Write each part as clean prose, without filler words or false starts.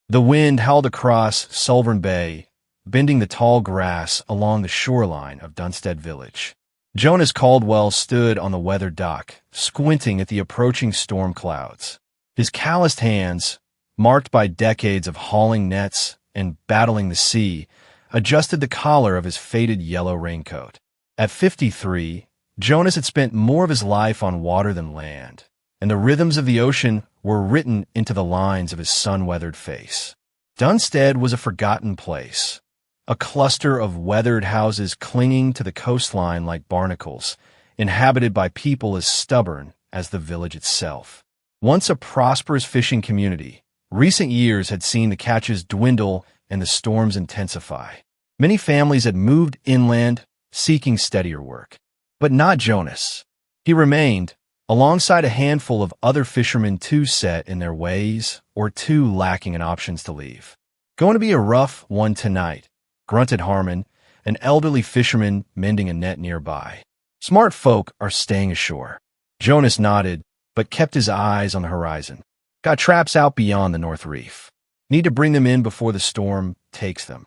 The wind howled across Sullivan Bay, bending the tall grass along the shoreline of Dunstead village. Jonas Caldwell stood on the weathered dock, squinting at the approaching storm clouds. His calloused hands, marked by decades of hauling nets and battling the sea, adjusted the collar of his faded yellow raincoat. At 53, Jonas had spent more of his life on water than land, and the rhythms of the ocean were written into the lines of his sun-weathered face. Dunstead was a forgotten place, a cluster of weathered houses clinging to the coastline like barnacles, inhabited by people as stubborn as the village itself. Once a prosperous fishing community, recent years had seen the catches dwindle and the storms intensify. Many families had moved inland, seeking steadier work. But not Jonas. He remained, alongside a handful of other fishermen too set in their ways or too lacking in options to leave. "Going to be a rough one tonight," grunted Harmon, an elderly fisherman mending a net nearby. "Smart folk are staying ashore." Jonas nodded, but kept his eyes on the horizon. "Got traps out beyond the North Reef. Need to bring them in before the storm takes them."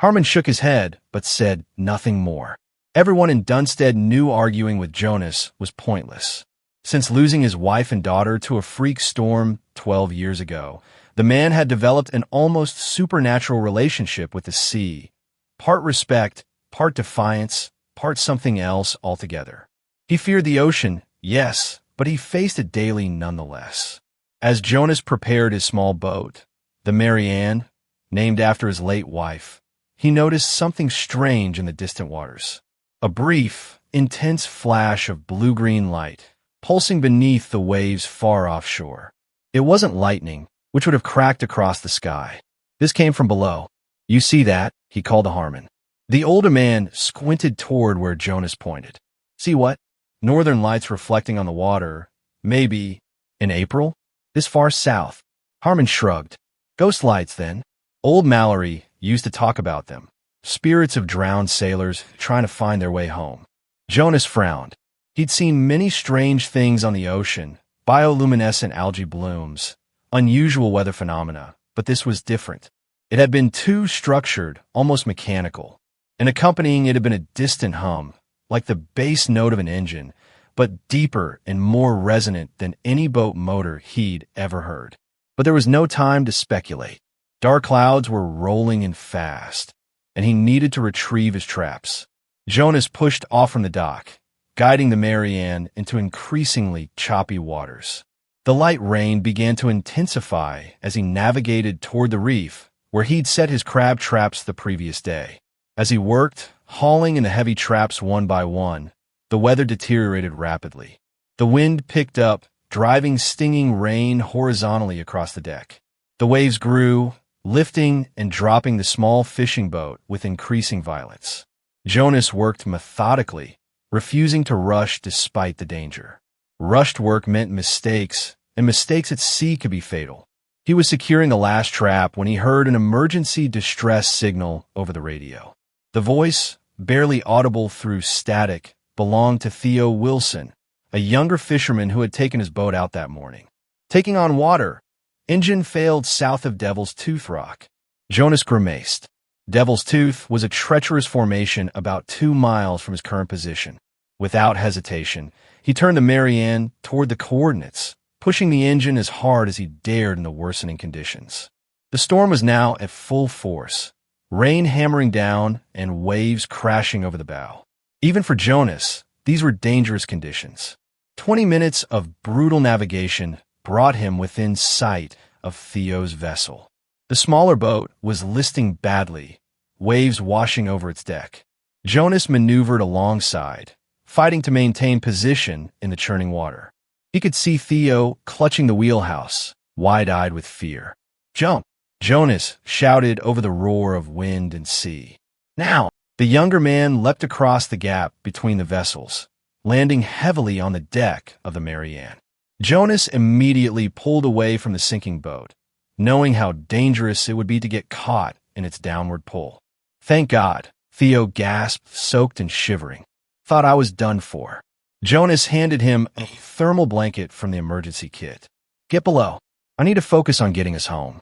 Harmon shook his head, but said nothing more. Everyone in Dunstead knew arguing with Jonas was pointless. Since losing his wife and daughter to a freak storm 12 years ago, the man had developed an almost supernatural relationship with the sea, part respect, part defiance, part something else altogether. He feared the ocean, yes, but he faced it daily nonetheless. As Jonas prepared his small boat, the Mary Ann, named after his late wife, he noticed something strange in the distant waters. A brief, intense flash of blue-green light, pulsing beneath the waves far offshore. It wasn't lightning, which would have cracked across the sky. This came from below. "You see that?" he called to Harmon. The older man squinted toward where Jonas pointed. "See what? Northern lights reflecting on the water. Maybe in April? This far south." Harmon shrugged. "Ghost lights, then." Old Mallory used to talk about them. Spirits of drowned sailors trying to find their way home. Jonas frowned. He'd seen many strange things on the ocean, bioluminescent algae blooms, unusual weather phenomena, but this was different. It had been too structured, almost mechanical, and accompanying it had been a distant hum, like the bass note of an engine, but deeper and more resonant than any boat motor he'd ever heard. But there was no time to speculate. Dark clouds were rolling in fast, and he needed to retrieve his traps. Jonas pushed off from the dock, guiding the Mary Ann into increasingly choppy waters. The light rain began to intensify as he navigated toward the reef, where he'd set his crab traps the previous day. As he worked, hauling in the heavy traps one by one, the weather deteriorated rapidly. The wind picked up, driving stinging rain horizontally across the deck. The waves grew, lifting and dropping the small fishing boat with increasing violence. Jonas worked methodically, refusing to rush despite the danger. Rushed work meant mistakes, and mistakes at sea could be fatal. He was securing the last trap when he heard an emergency distress signal over the radio. The voice, barely audible through static, belonged to Theo Wilson, a younger fisherman who had taken his boat out that morning. "Taking on water. Engine failed south of Devil's Tooth Rock." Jonas grimaced. Devil's Tooth was a treacherous formation about 2 miles from his current position. Without hesitation, he turned the Mary Ann toward the coordinates, pushing the engine as hard as he dared in the worsening conditions. The storm was now at full force, rain hammering down and waves crashing over the bow. Even for Jonas, these were dangerous conditions. 20 minutes of brutal navigation brought him within sight of Theo's vessel. The smaller boat was listing badly, waves washing over its deck. Jonas maneuvered alongside, fighting to maintain position in the churning water. He could see Theo clutching the wheelhouse, wide-eyed with fear. "Jump!" Jonas shouted over the roar of wind and sea. "Now!" The younger man leapt across the gap between the vessels, landing heavily on the deck of the Mary Ann. Jonas immediately pulled away from the sinking boat, knowing how dangerous it would be to get caught in its downward pull. "Thank God," Theo gasped, soaked and shivering. "Thought I was done for." Jonas handed him a thermal blanket from the emergency kit. "Get below. I need to focus on getting us home."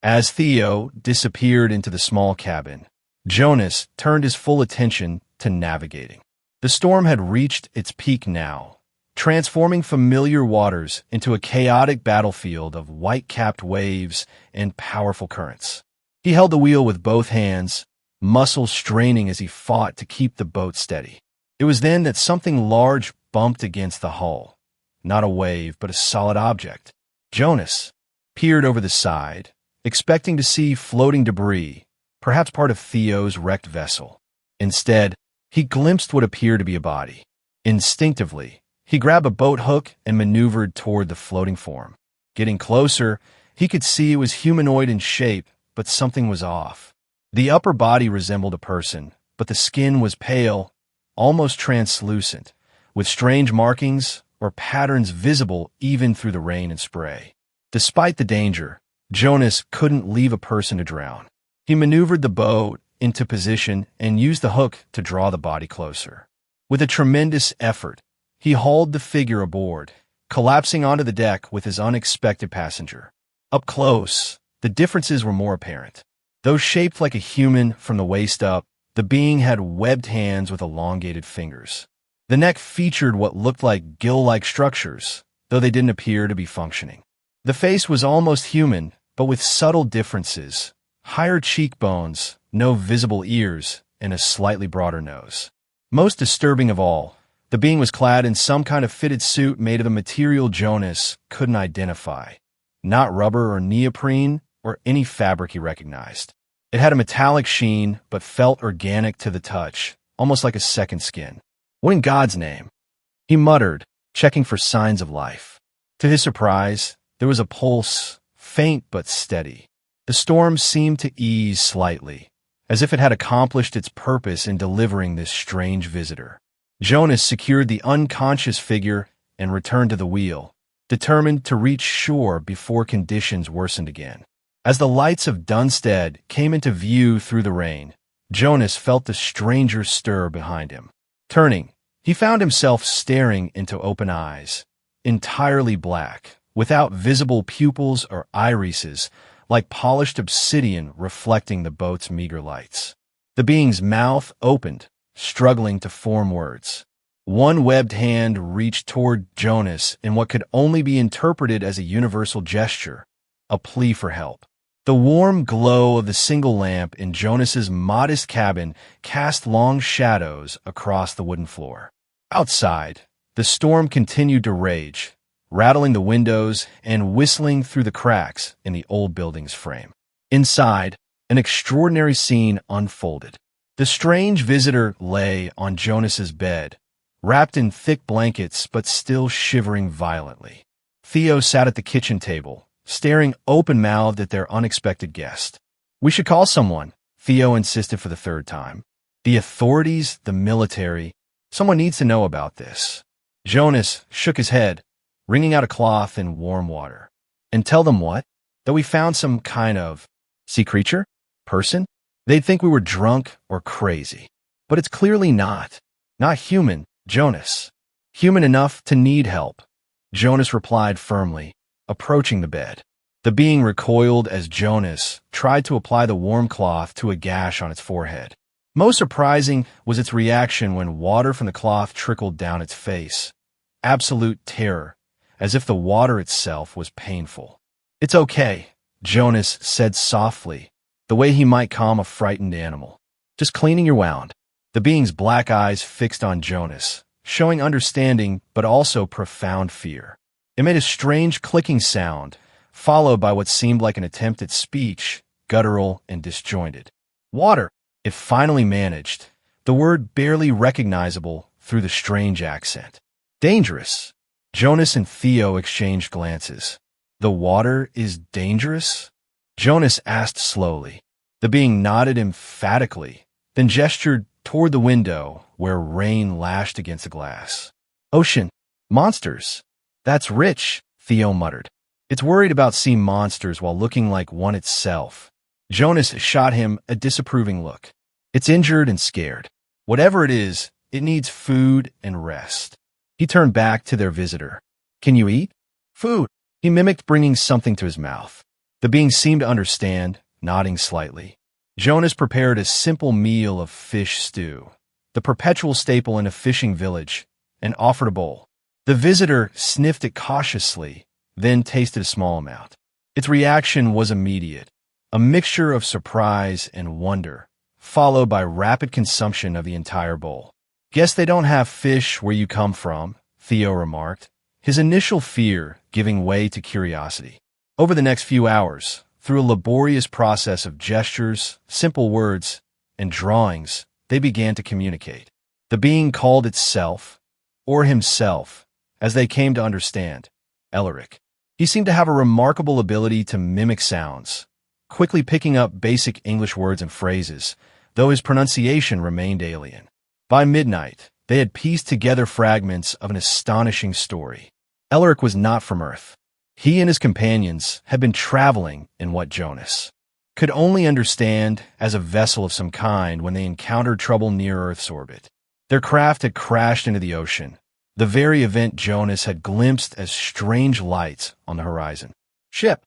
As Theo disappeared into the small cabin, Jonas turned his full attention to navigating. The storm had reached its peak now, transforming familiar waters into a chaotic battlefield of white-capped waves and powerful currents. He held the wheel with both hands, muscles straining as he fought to keep the boat steady. It was then that something large bumped against the hull. Not a wave, but a solid object. Jonas peered over the side, expecting to see floating debris, perhaps part of Theo's wrecked vessel. Instead, he glimpsed what appeared to be a body. Instinctively, he grabbed a boat hook and maneuvered toward the floating form. Getting closer, he could see it was humanoid in shape, but something was off. The upper body resembled a person, but the skin was pale, almost translucent, with strange markings or patterns visible even through the rain and spray. Despite the danger, Jonas couldn't leave a person to drown. He maneuvered the boat into position and used the hook to draw the body closer. With a tremendous effort, he hauled the figure aboard, collapsing onto the deck with his unexpected passenger. Up close, the differences were more apparent. Though shaped like a human from the waist up, the being had webbed hands with elongated fingers. The neck featured what looked like gill-like structures, though they didn't appear to be functioning. The face was almost human, but with subtle differences: higher cheekbones, no visible ears, and a slightly broader nose. Most disturbing of all, the being was clad in some kind of fitted suit made of a material Jonas couldn't identify. Not rubber or neoprene or any fabric he recognized. It had a metallic sheen, but felt organic to the touch, almost like a second skin. What in God's name? He muttered, checking for signs of life. To his surprise, there was a pulse, faint but steady. The storm seemed to ease slightly, as if it had accomplished its purpose in delivering this strange visitor. Jonas secured the unconscious figure and returned to the wheel, determined to reach shore before conditions worsened again. As the lights of Dunstead came into view through the rain, Jonas felt the stranger stir behind him. Turning, he found himself staring into open eyes, entirely black, without visible pupils or irises, like polished obsidian reflecting the boat's meager lights. The being's mouth opened, struggling to form words. One webbed hand reached toward Jonas in what could only be interpreted as a universal gesture, a plea for help. The warm glow of the single lamp in Jonas's modest cabin cast long shadows across the wooden floor. Outside, the storm continued to rage, rattling the windows and whistling through the cracks in the old building's frame. Inside, an extraordinary scene unfolded. The strange visitor lay on Jonas's bed, wrapped in thick blankets but still shivering violently. Theo sat at the kitchen table, staring open-mouthed at their unexpected guest. "We should call someone," Theo insisted for the third time. "The authorities, the military. Someone needs to know about this." Jonas shook his head, wringing out a cloth in warm water. "And tell them what? That we found some kind of sea creature? Person? They'd think we were drunk or crazy. But it's clearly not. Not human, Jonas. Human enough to need help," Jonas replied firmly, approaching the bed. The being recoiled as Jonas tried to apply the warm cloth to a gash on its forehead. Most surprising was its reaction when water from the cloth trickled down its face. Absolute terror, as if the water itself was painful. "It's okay," Jonas said softly, the way he might calm a frightened animal. "Just cleaning your wound." The being's black eyes fixed on Jonas, showing understanding but also profound fear. It made a strange clicking sound, followed by what seemed like an attempt at speech, guttural and disjointed. "Water," it finally managed, the word barely recognizable through the strange accent. "Dangerous." Jonas and Theo exchanged glances. "The water is dangerous?" Jonas asked slowly. The being nodded emphatically, then gestured toward the window where rain lashed against the glass. "Ocean. Monsters. That's rich," Theo muttered. "It's worried about sea monsters while looking like one itself." Jonas shot him a disapproving look. "It's injured and scared. Whatever it is, it needs food and rest." He turned back to their visitor. "Can you eat?" "Food." He mimicked bringing something to his mouth. The being seemed to understand, nodding slightly. Jonas prepared a simple meal of fish stew, the perpetual staple in a fishing village, and offered a bowl. The visitor sniffed it cautiously, then tasted a small amount. Its reaction was immediate, a mixture of surprise and wonder, followed by rapid consumption of the entire bowl. "Guess they don't have fish where you come from," Theo remarked, his initial fear giving way to curiosity. Over the next few hours, through a laborious process of gestures, simple words, and drawings, they began to communicate. The being called itself, or himself, as they came to understand, Elric. He seemed to have a remarkable ability to mimic sounds, quickly picking up basic English words and phrases, though his pronunciation remained alien. By midnight, they had pieced together fragments of an astonishing story. Elric was not from Earth. He and his companions had been traveling in what Jonas could only understand as a vessel of some kind when they encountered trouble near Earth's orbit. Their craft had crashed into the ocean, the very event Jonas had glimpsed as strange lights on the horizon. "Ship,"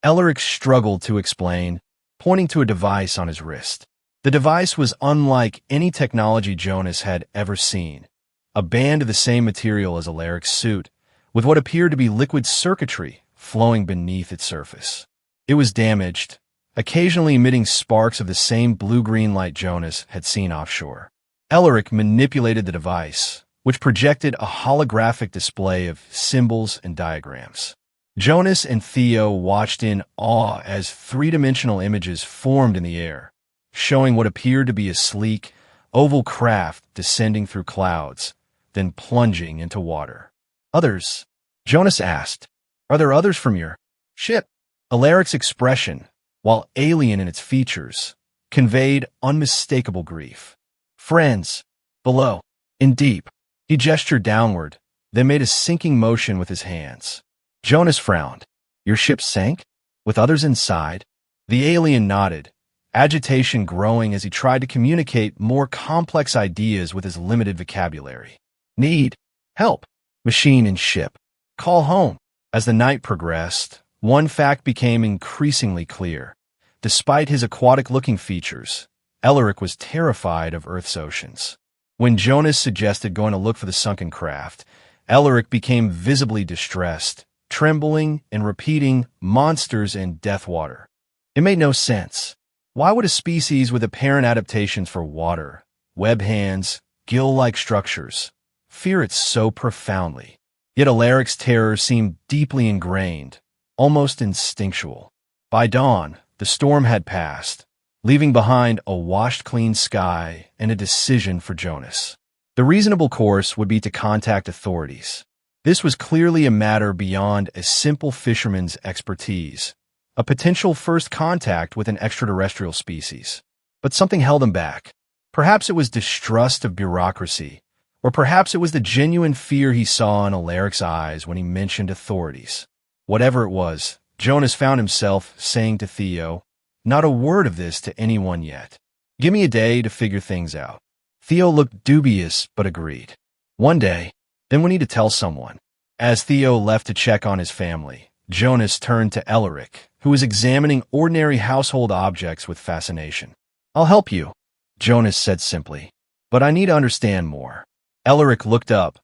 Elric struggled to explain, pointing to a device on his wrist. The device was unlike any technology Jonas had ever seen, a band of the same material as Alaric's suit, with what appeared to be liquid circuitry flowing beneath its surface. It was damaged, occasionally emitting sparks of the same blue-green light Jonas had seen offshore. Elric manipulated the device, which projected a holographic display of symbols and diagrams. Jonas and Theo watched in awe as three-dimensional images formed in the air, showing what appeared to be a sleek, oval craft descending through clouds, then plunging into water. "Others?" Jonas asked. "Are there others from your ship?" Alaric's expression, while alien in its features, conveyed unmistakable grief. "Friends, below, in deep." He gestured downward, then made a sinking motion with his hands. Jonas frowned. "Your ship sank? With others inside?" The alien nodded, agitation growing as he tried to communicate more complex ideas with his limited vocabulary. "Need help. Machine and ship. Call home." As the night progressed, one fact became increasingly clear. Despite his aquatic-looking features, Elric was terrified of Earth's oceans. When Jonas suggested going to look for the sunken craft, Elric became visibly distressed, trembling and repeating "monsters and death water." It made no sense. Why would a species with apparent adaptations for water, web hands, gill-like structures, fear it so profoundly? Yet Alaric's terror seemed deeply ingrained, almost instinctual. By dawn, the storm had passed, leaving behind a washed-clean sky and a decision for Jonas. The reasonable course would be to contact authorities. This was clearly a matter beyond a simple fisherman's expertise, a potential first contact with an extraterrestrial species. But something held him back. Perhaps it was distrust of bureaucracy, or perhaps it was the genuine fear he saw in Alaric's eyes when he mentioned authorities. Whatever it was, Jonas found himself saying to Theo, "Not a word of this to anyone yet. Give me a day to figure things out." Theo looked dubious but agreed. "One day, then we need to tell someone." As Theo left to check on his family, Jonas turned to Elric, who was examining ordinary household objects with fascination. "I'll help you," Jonas said simply, "but I need to understand more." Elric looked up,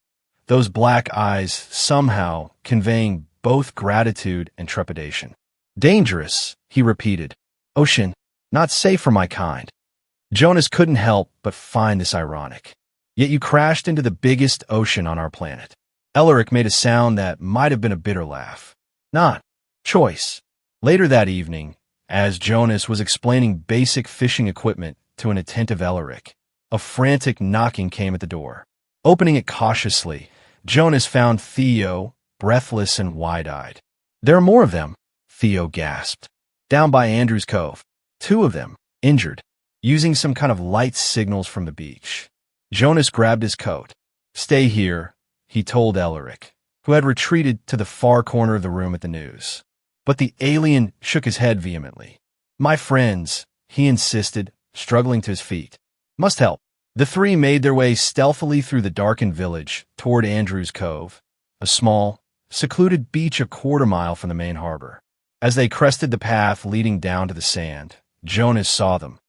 those black eyes somehow conveying both gratitude and trepidation. "Dangerous," he repeated. "Ocean, not safe for my kind." Jonas couldn't help but find this ironic. "Yet you crashed into the biggest ocean on our planet." Elric made a sound that might have been a bitter laugh. "Not choice." Later that evening, as Jonas was explaining basic fishing equipment to an attentive Elric, a frantic knocking came at the door. Opening it cautiously, Jonas found Theo, breathless and wide-eyed. "There are more of them," Theo gasped. "Down by Andrew's Cove. 2 of them, injured, using some kind of light signals from the beach." Jonas grabbed his coat. "Stay here," he told Elric, who had retreated to the far corner of the room at the news. But the alien shook his head vehemently. "My friends," he insisted, struggling to his feet. "Must help." The 3 made their way stealthily through the darkened village toward Andrew's Cove, a small, secluded beach a quarter-mile from the main harbor. As they crested the path leading down to the sand, Jonas saw them.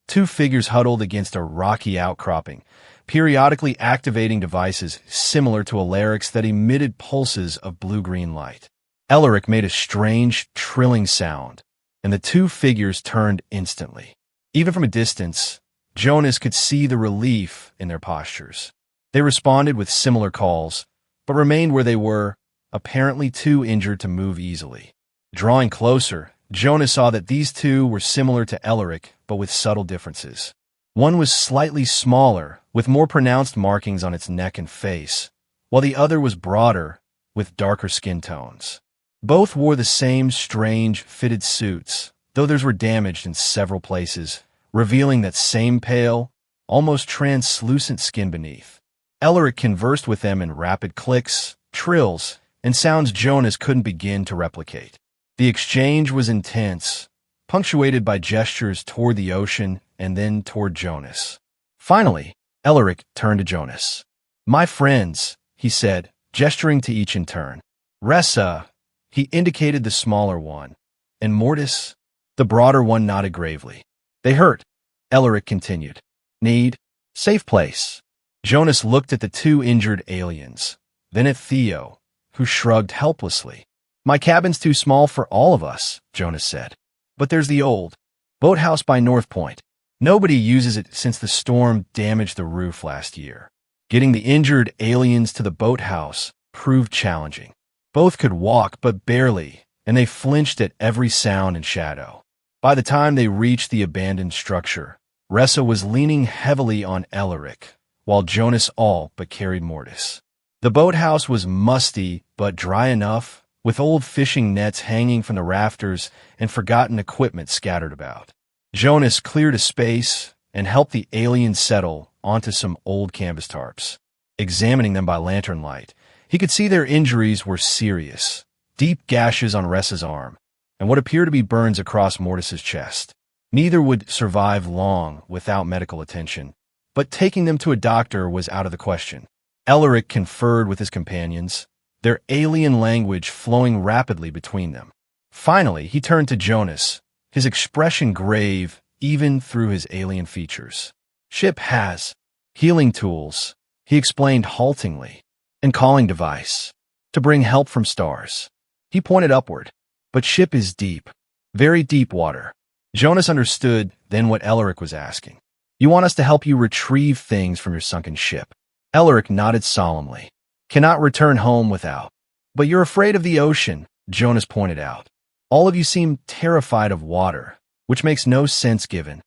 Two figures huddled against a rocky outcropping, periodically activating devices similar to Alaric's that emitted pulses of blue-green light. Elaric made a strange, trilling sound, and the two figures turned instantly. Even from a distance, Jonas could see the relief in their postures. They responded with similar calls, but remained where they were, apparently too injured to move easily. Drawing closer, Jonas saw that these two were similar to Elaric, but with subtle differences. One was slightly smaller, with more pronounced markings on its neck and face, while the other was broader, with darker skin tones. Both wore the same strange, fitted suits, though theirs were damaged in several places, revealing that same pale, almost translucent skin beneath. Elaric conversed with them in rapid clicks, trills, and sounds Jonas couldn't begin to replicate. The exchange was intense, punctuated by gestures toward the ocean and then toward Jonas. Finally, Elaric turned to Jonas. "My friends," he said, gesturing to each in turn. "Ressa," he indicated the smaller one, and Mortis, the broader one, nodded gravely. "They hurt," Elaric continued. "Need safe place." Jonas looked at the two injured aliens, then at Theo, who shrugged helplessly. "My cabin's too small for all of us," Jonas said. "But there's the old boathouse by North Point. Nobody uses it since the storm damaged the roof last year." Getting the injured aliens to the boathouse proved challenging. Both could walk, but barely, and they flinched at every sound and shadow. By the time they reached the abandoned structure, Ressa was leaning heavily on Elaric, while Jonas all but carried Mortis. The boathouse was musty but dry enough, with old fishing nets hanging from the rafters and forgotten equipment scattered about. Jonas cleared a space and helped the aliens settle onto some old canvas tarps. Examining them by lantern light, he could see their injuries were serious. Deep gashes on Ressa's arm, and what appeared to be burns across Mortis's chest. Neither would survive long without medical attention, but taking them to a doctor was out of the question. Elaric conferred with his companions, their alien language flowing rapidly between them. Finally, he turned to Jonas, his expression grave even through his alien features. "Ship has healing tools," he explained haltingly, "and calling device to bring help from stars." He pointed upward. "But ship is deep, very deep water." Jonas understood then what Elaric was asking. "You want us to help you retrieve things from your sunken ship?" Elaric nodded solemnly. "Cannot return home without." "But you're afraid of the ocean," Jonas pointed out. "All of you seem terrified of water, which makes no sense given."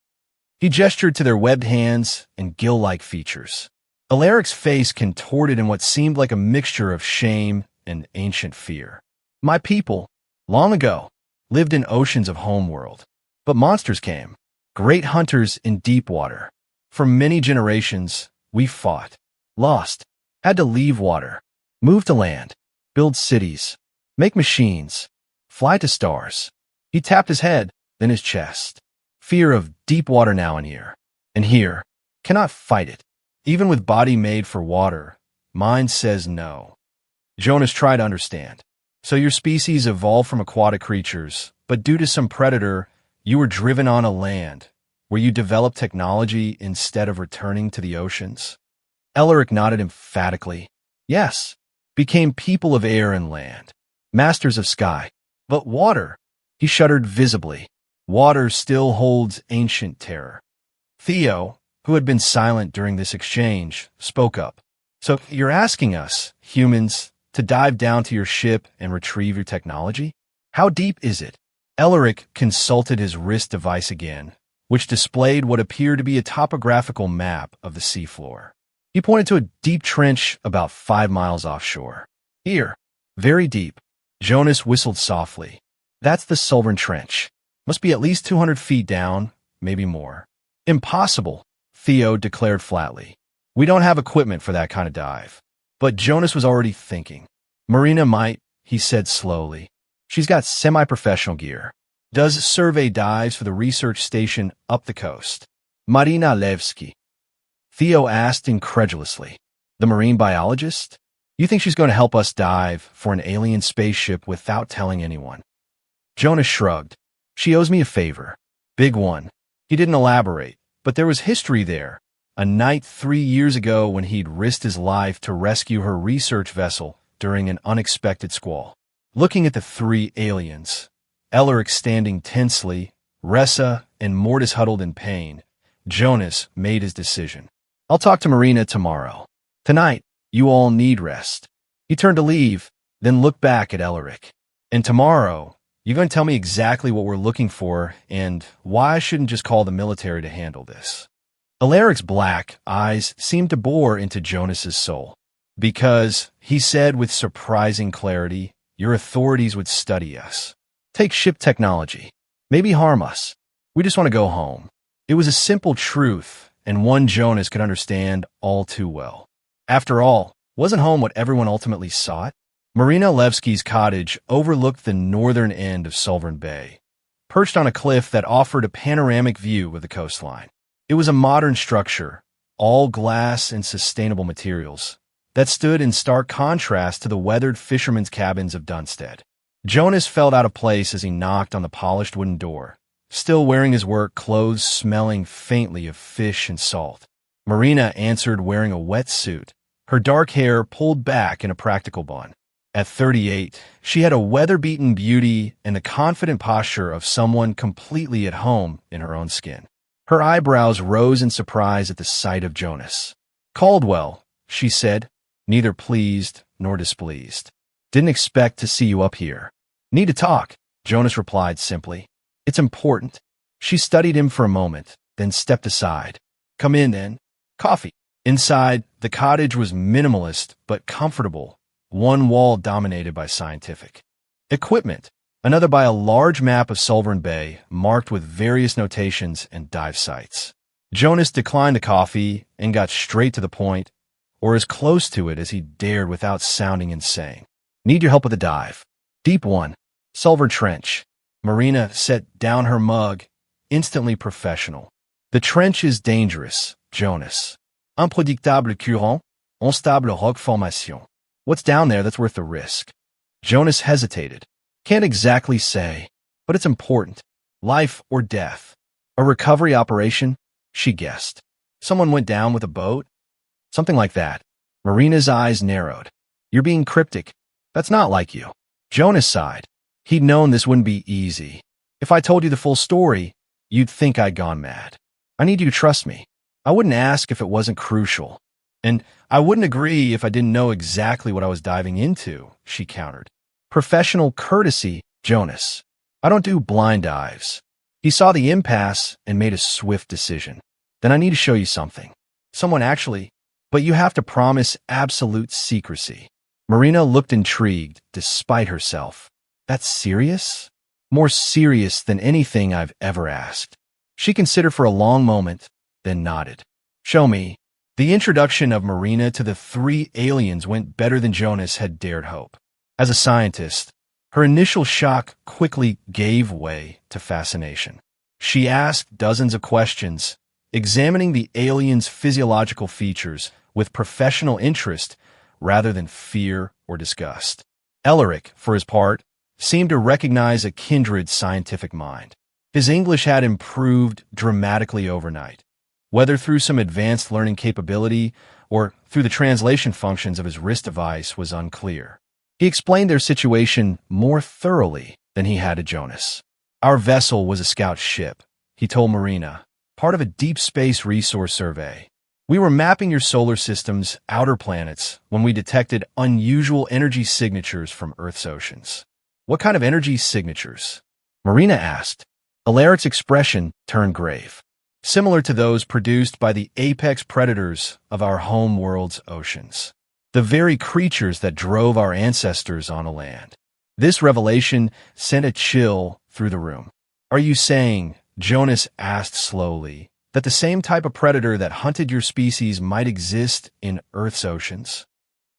He gestured to their webbed hands and gill-like features. Alaric's face contorted in what seemed like a mixture of shame and ancient fear. "My people, long ago, lived in oceans of homeworld. But monsters came, great hunters in deep water. For many generations, we fought, lost, had to leave water, move to land, build cities, make machines, fly to stars." He tapped his head, then his chest. "Fear of deep water now and here, cannot fight it. Even with body made for water, mind says no." Jonas tried to understand. "So your species evolved from aquatic creatures, but due to some predator, you were driven on a land, where you developed technology instead of returning to the oceans?" Elaric nodded emphatically. "Yes, became people of air and land, masters of sky. But water," he shuddered visibly, "water still holds ancient terror." Theo, who had been silent during this exchange, spoke up. "So you're asking us, humans, to dive down to your ship and retrieve your technology? How deep is it?" Elaric consulted his wrist device again, which displayed what appeared to be a topographical map of the seafloor. He pointed to a deep trench about 5 miles offshore. "Here, very deep." Jonas whistled softly. "That's the Sulvern Trench. Must be at least 200 feet down, maybe more." "Impossible," Theo declared flatly. "We don't have equipment for that kind of dive." But Jonas was already thinking. "Marina might," he said slowly. "She's got semi-professional gear. Does survey dives for the research station up the coast." "Marina Levski?" Theo asked incredulously. "The marine biologist? You think she's going to help us dive for an alien spaceship without telling anyone?" Jonas shrugged. She owes me a favor. Big one. He didn't elaborate, but there was history there. A night 3 years ago when he'd risked his life to rescue her research vessel during an unexpected squall. Looking at the three aliens, Elric standing tensely, Ressa and Mortis huddled in pain, Jonas made his decision. I'll talk to Marina tomorrow. Tonight, you all need rest. He turned to leave, then looked back at Elric. And tomorrow, you're going to tell me exactly what we're looking for and why I shouldn't just call the military to handle this. Alaric's black eyes seemed to bore into Jonas's soul. Because, he said with surprising clarity, your authorities would study us. Take ship technology. Maybe harm us. We just want to go home. It was a simple truth, and one Jonas could understand all too well. After all, wasn't home what everyone ultimately sought? Marina Levsky's cottage overlooked the northern end of Sulvern Bay, perched on a cliff that offered a panoramic view of the coastline. It was a modern structure, all glass and sustainable materials, that stood in stark contrast to the weathered fishermen's cabins of Dunstead. Jonas felt out of place as he knocked on the polished wooden door, still wearing his work clothes smelling faintly of fish and salt. Marina answered wearing a wetsuit, her dark hair pulled back in a practical bun. At 38, she had a weather-beaten beauty and the confident posture of someone completely at home in her own skin. Her eyebrows rose in surprise at the sight of Jonas. Caldwell, she said, neither pleased nor displeased. Didn't expect to see you up here. Need to talk, Jonas replied simply. It's important. She studied him for a moment, then stepped aside. Come in, then. Coffee. Inside, the cottage was minimalist but comfortable, one wall dominated by scientific equipment, another by a large map of Sulvern Bay marked with various notations and dive sites. Jonas declined the coffee and got straight to the point, or as close to it as he dared without sounding insane. Need your help with a dive. Deep one. Sulvern Trench. Marina set down her mug, instantly professional. The trench is dangerous, Jonas. Imprédictable courant, instable rock formation. What's down there that's worth the risk? Jonas hesitated. Can't exactly say, but it's important. Life or death. A recovery operation? She guessed. Someone went down with a boat? Something like that. Marina's eyes narrowed. You're being cryptic. That's not like you. Jonas sighed. He'd known this wouldn't be easy. If I told you the full story, you'd think I'd gone mad. I need you to trust me. I wouldn't ask if it wasn't crucial. And I wouldn't agree if I didn't know exactly what I was diving into, she countered. Professional courtesy, Jonas. I don't do blind dives. He saw the impasse and made a swift decision. Then I need to show you something. Someone actually, but you have to promise absolute secrecy. Marina looked intrigued, despite herself. That's serious? More serious than anything I've ever asked. She considered for a long moment, then nodded. Show me. The introduction of Marina to the three aliens went better than Jonas had dared hope. As a scientist, her initial shock quickly gave way to fascination. She asked dozens of questions, examining the aliens' physiological features with professional interest rather than fear or disgust. Elric, for his part, seemed to recognize a kindred scientific mind. His English had improved dramatically overnight, whether through some advanced learning capability or through the translation functions of his wrist device was unclear. He explained their situation more thoroughly than he had to Jonas. Our vessel was a scout ship, he told Marina, part of a deep space resource survey. We were mapping your solar system's outer planets when we detected unusual energy signatures from Earth's oceans. What kind of energy signatures? Marina asked. Alaric's expression turned grave. Similar to those produced by the apex predators of our home world's oceans. The very creatures that drove our ancestors on a land. This revelation sent a chill through the room. Are you saying, Jonas asked slowly, that the same type of predator that hunted your species might exist in Earth's oceans?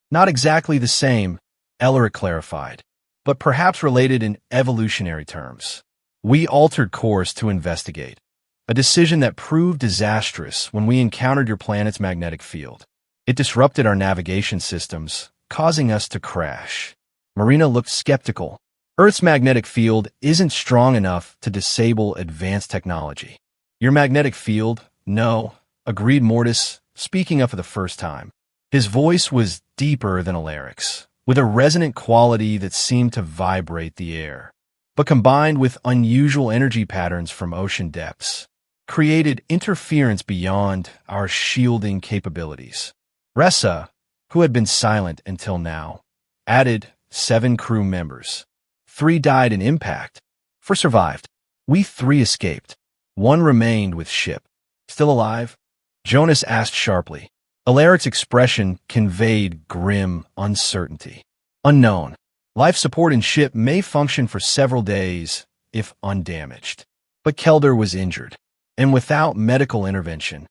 Not exactly the same, Elric clarified, but perhaps related in evolutionary terms. We altered course to investigate, a decision that proved disastrous when we encountered your planet's magnetic field. It disrupted our navigation systems, causing us to crash. Marina looked skeptical. Earth's magnetic field isn't strong enough to disable advanced technology. Your magnetic field? No, agreed Mortis, speaking up for the first time. His voice was deeper than Alaric's, with a resonant quality that seemed to vibrate the air, but combined with unusual energy patterns from ocean depths, created interference beyond our shielding capabilities. Ressa, who had been silent until now, added 7 crew members. 3 died in impact. 4 survived. We 3 escaped. 1 remained with ship. Still alive? Jonas asked sharply. Alaric's expression conveyed grim uncertainty. Unknown. Life support in ship may function for several days, if undamaged. But Kelder was injured, and without medical intervention.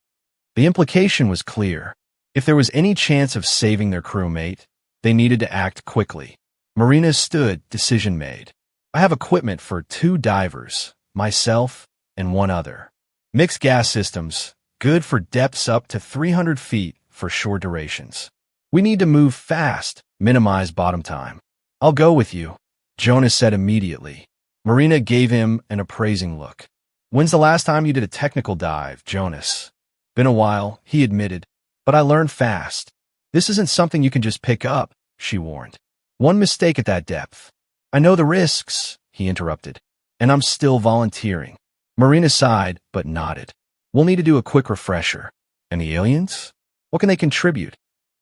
The implication was clear. If there was any chance of saving their crewmate, they needed to act quickly. Marina stood, decision made. I have equipment for 2 divers, myself and 1 other. Mixed gas systems, good for depths up to 300 feet for short durations. We need to move fast, minimize bottom time. I'll go with you, Jonas said immediately. Marina gave him an appraising look. When's the last time you did a technical dive, Jonas? Been a while, he admitted, but I learned fast. This isn't something you can just pick up, she warned. 1 mistake at that depth. I know the risks, he interrupted, and I'm still volunteering. Marina sighed, but nodded. We'll need to do a quick refresher. And the aliens? What can they contribute?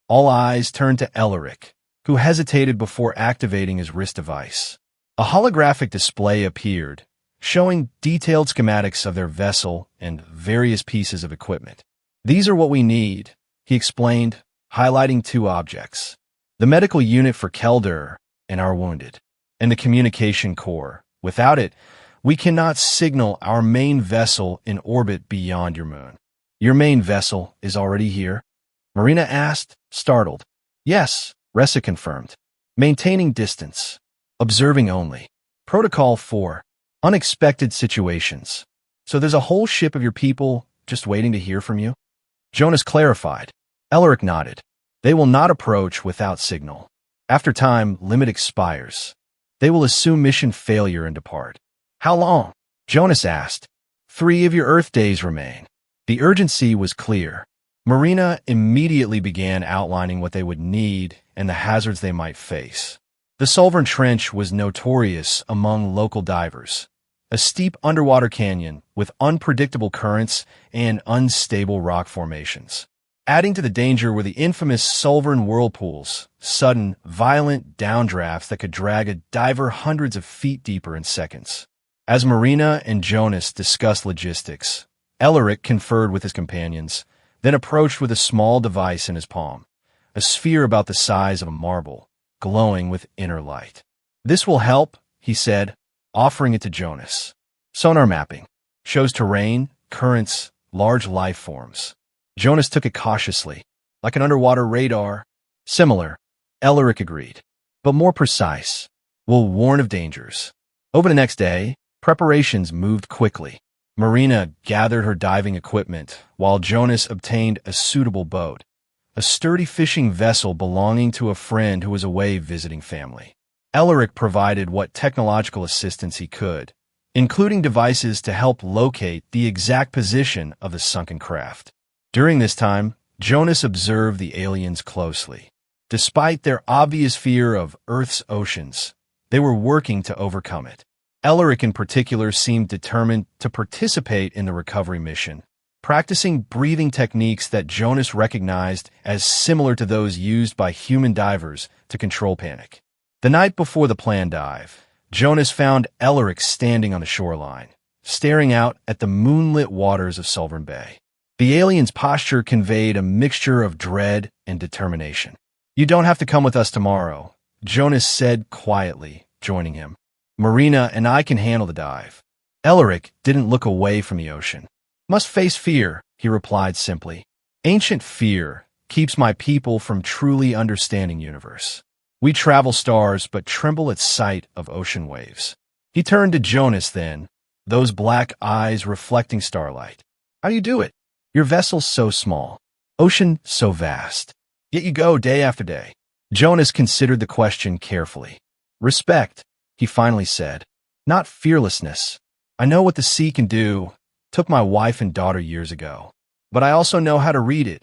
All eyes turned to Elaric, who hesitated before activating his wrist device. A holographic display appeared, showing detailed schematics of their vessel and various pieces of equipment. These are what we need, he explained, highlighting 2 objects. The medical unit for Kelder and our wounded, and the communication core. Without it, we cannot signal our main vessel in orbit beyond your moon. Your main vessel is already here? Marina asked, startled. Yes, Ressa confirmed. Maintaining distance. Observing only. Protocol 4. Unexpected situations. So there's a whole ship of your people just waiting to hear from you? Jonas clarified. Elaric nodded. They will not approach without signal. After time limit expires, they will assume mission failure and depart. How long? Jonas asked. 3 of your Earth days remain. The urgency was clear. Marina immediately began outlining what they would need and the hazards they might face. The Solvern Trench was notorious among local divers, a steep underwater canyon with unpredictable currents and unstable rock formations. Adding to the danger were the infamous Solvern whirlpools, sudden, violent downdrafts that could drag a diver hundreds of feet deeper in seconds. As Marina and Jonas discussed logistics, Elaric conferred with his companions, then approached with a small device in his palm, a sphere about the size of a marble, glowing with inner light. This will help, he said, offering it to Jonas. Sonar mapping. Shows terrain, currents, large life forms. Jonas took it cautiously, like an underwater radar. Similar, Elaric agreed, but more precise. Will warn of dangers. Over the next day, preparations moved quickly. Marina gathered her diving equipment, while Jonas obtained a suitable boat, a sturdy fishing vessel belonging to a friend who was away visiting family. Elaric provided what technological assistance he could, including devices to help locate the exact position of the sunken craft. During this time, Jonas observed the aliens closely. Despite their obvious fear of Earth's oceans, they were working to overcome it. Elaric in particular seemed determined to participate in the recovery mission, practicing breathing techniques that Jonas recognized as similar to those used by human divers to control panic. The night before the planned dive, Jonas found Elaric standing on the shoreline, staring out at the moonlit waters of Solvern Bay. The alien's posture conveyed a mixture of dread and determination. You don't have to come with us tomorrow, Jonas said quietly, joining him. Marina and I can handle the dive. Elaric didn't look away from the ocean. Must face fear, he replied simply. Ancient fear keeps my people from truly understanding universe. We travel stars but tremble at sight of ocean waves. He turned to Jonas then, those black eyes reflecting starlight. How do you do it? Your vessel's so small, ocean so vast. Yet you go day after day. Jonas considered the question carefully. Respect, he finally said. Not fearlessness. I know what the sea can do. Took my wife and daughter years ago. But I also know how to read it.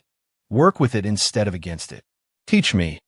Work with it instead of against it. Teach me,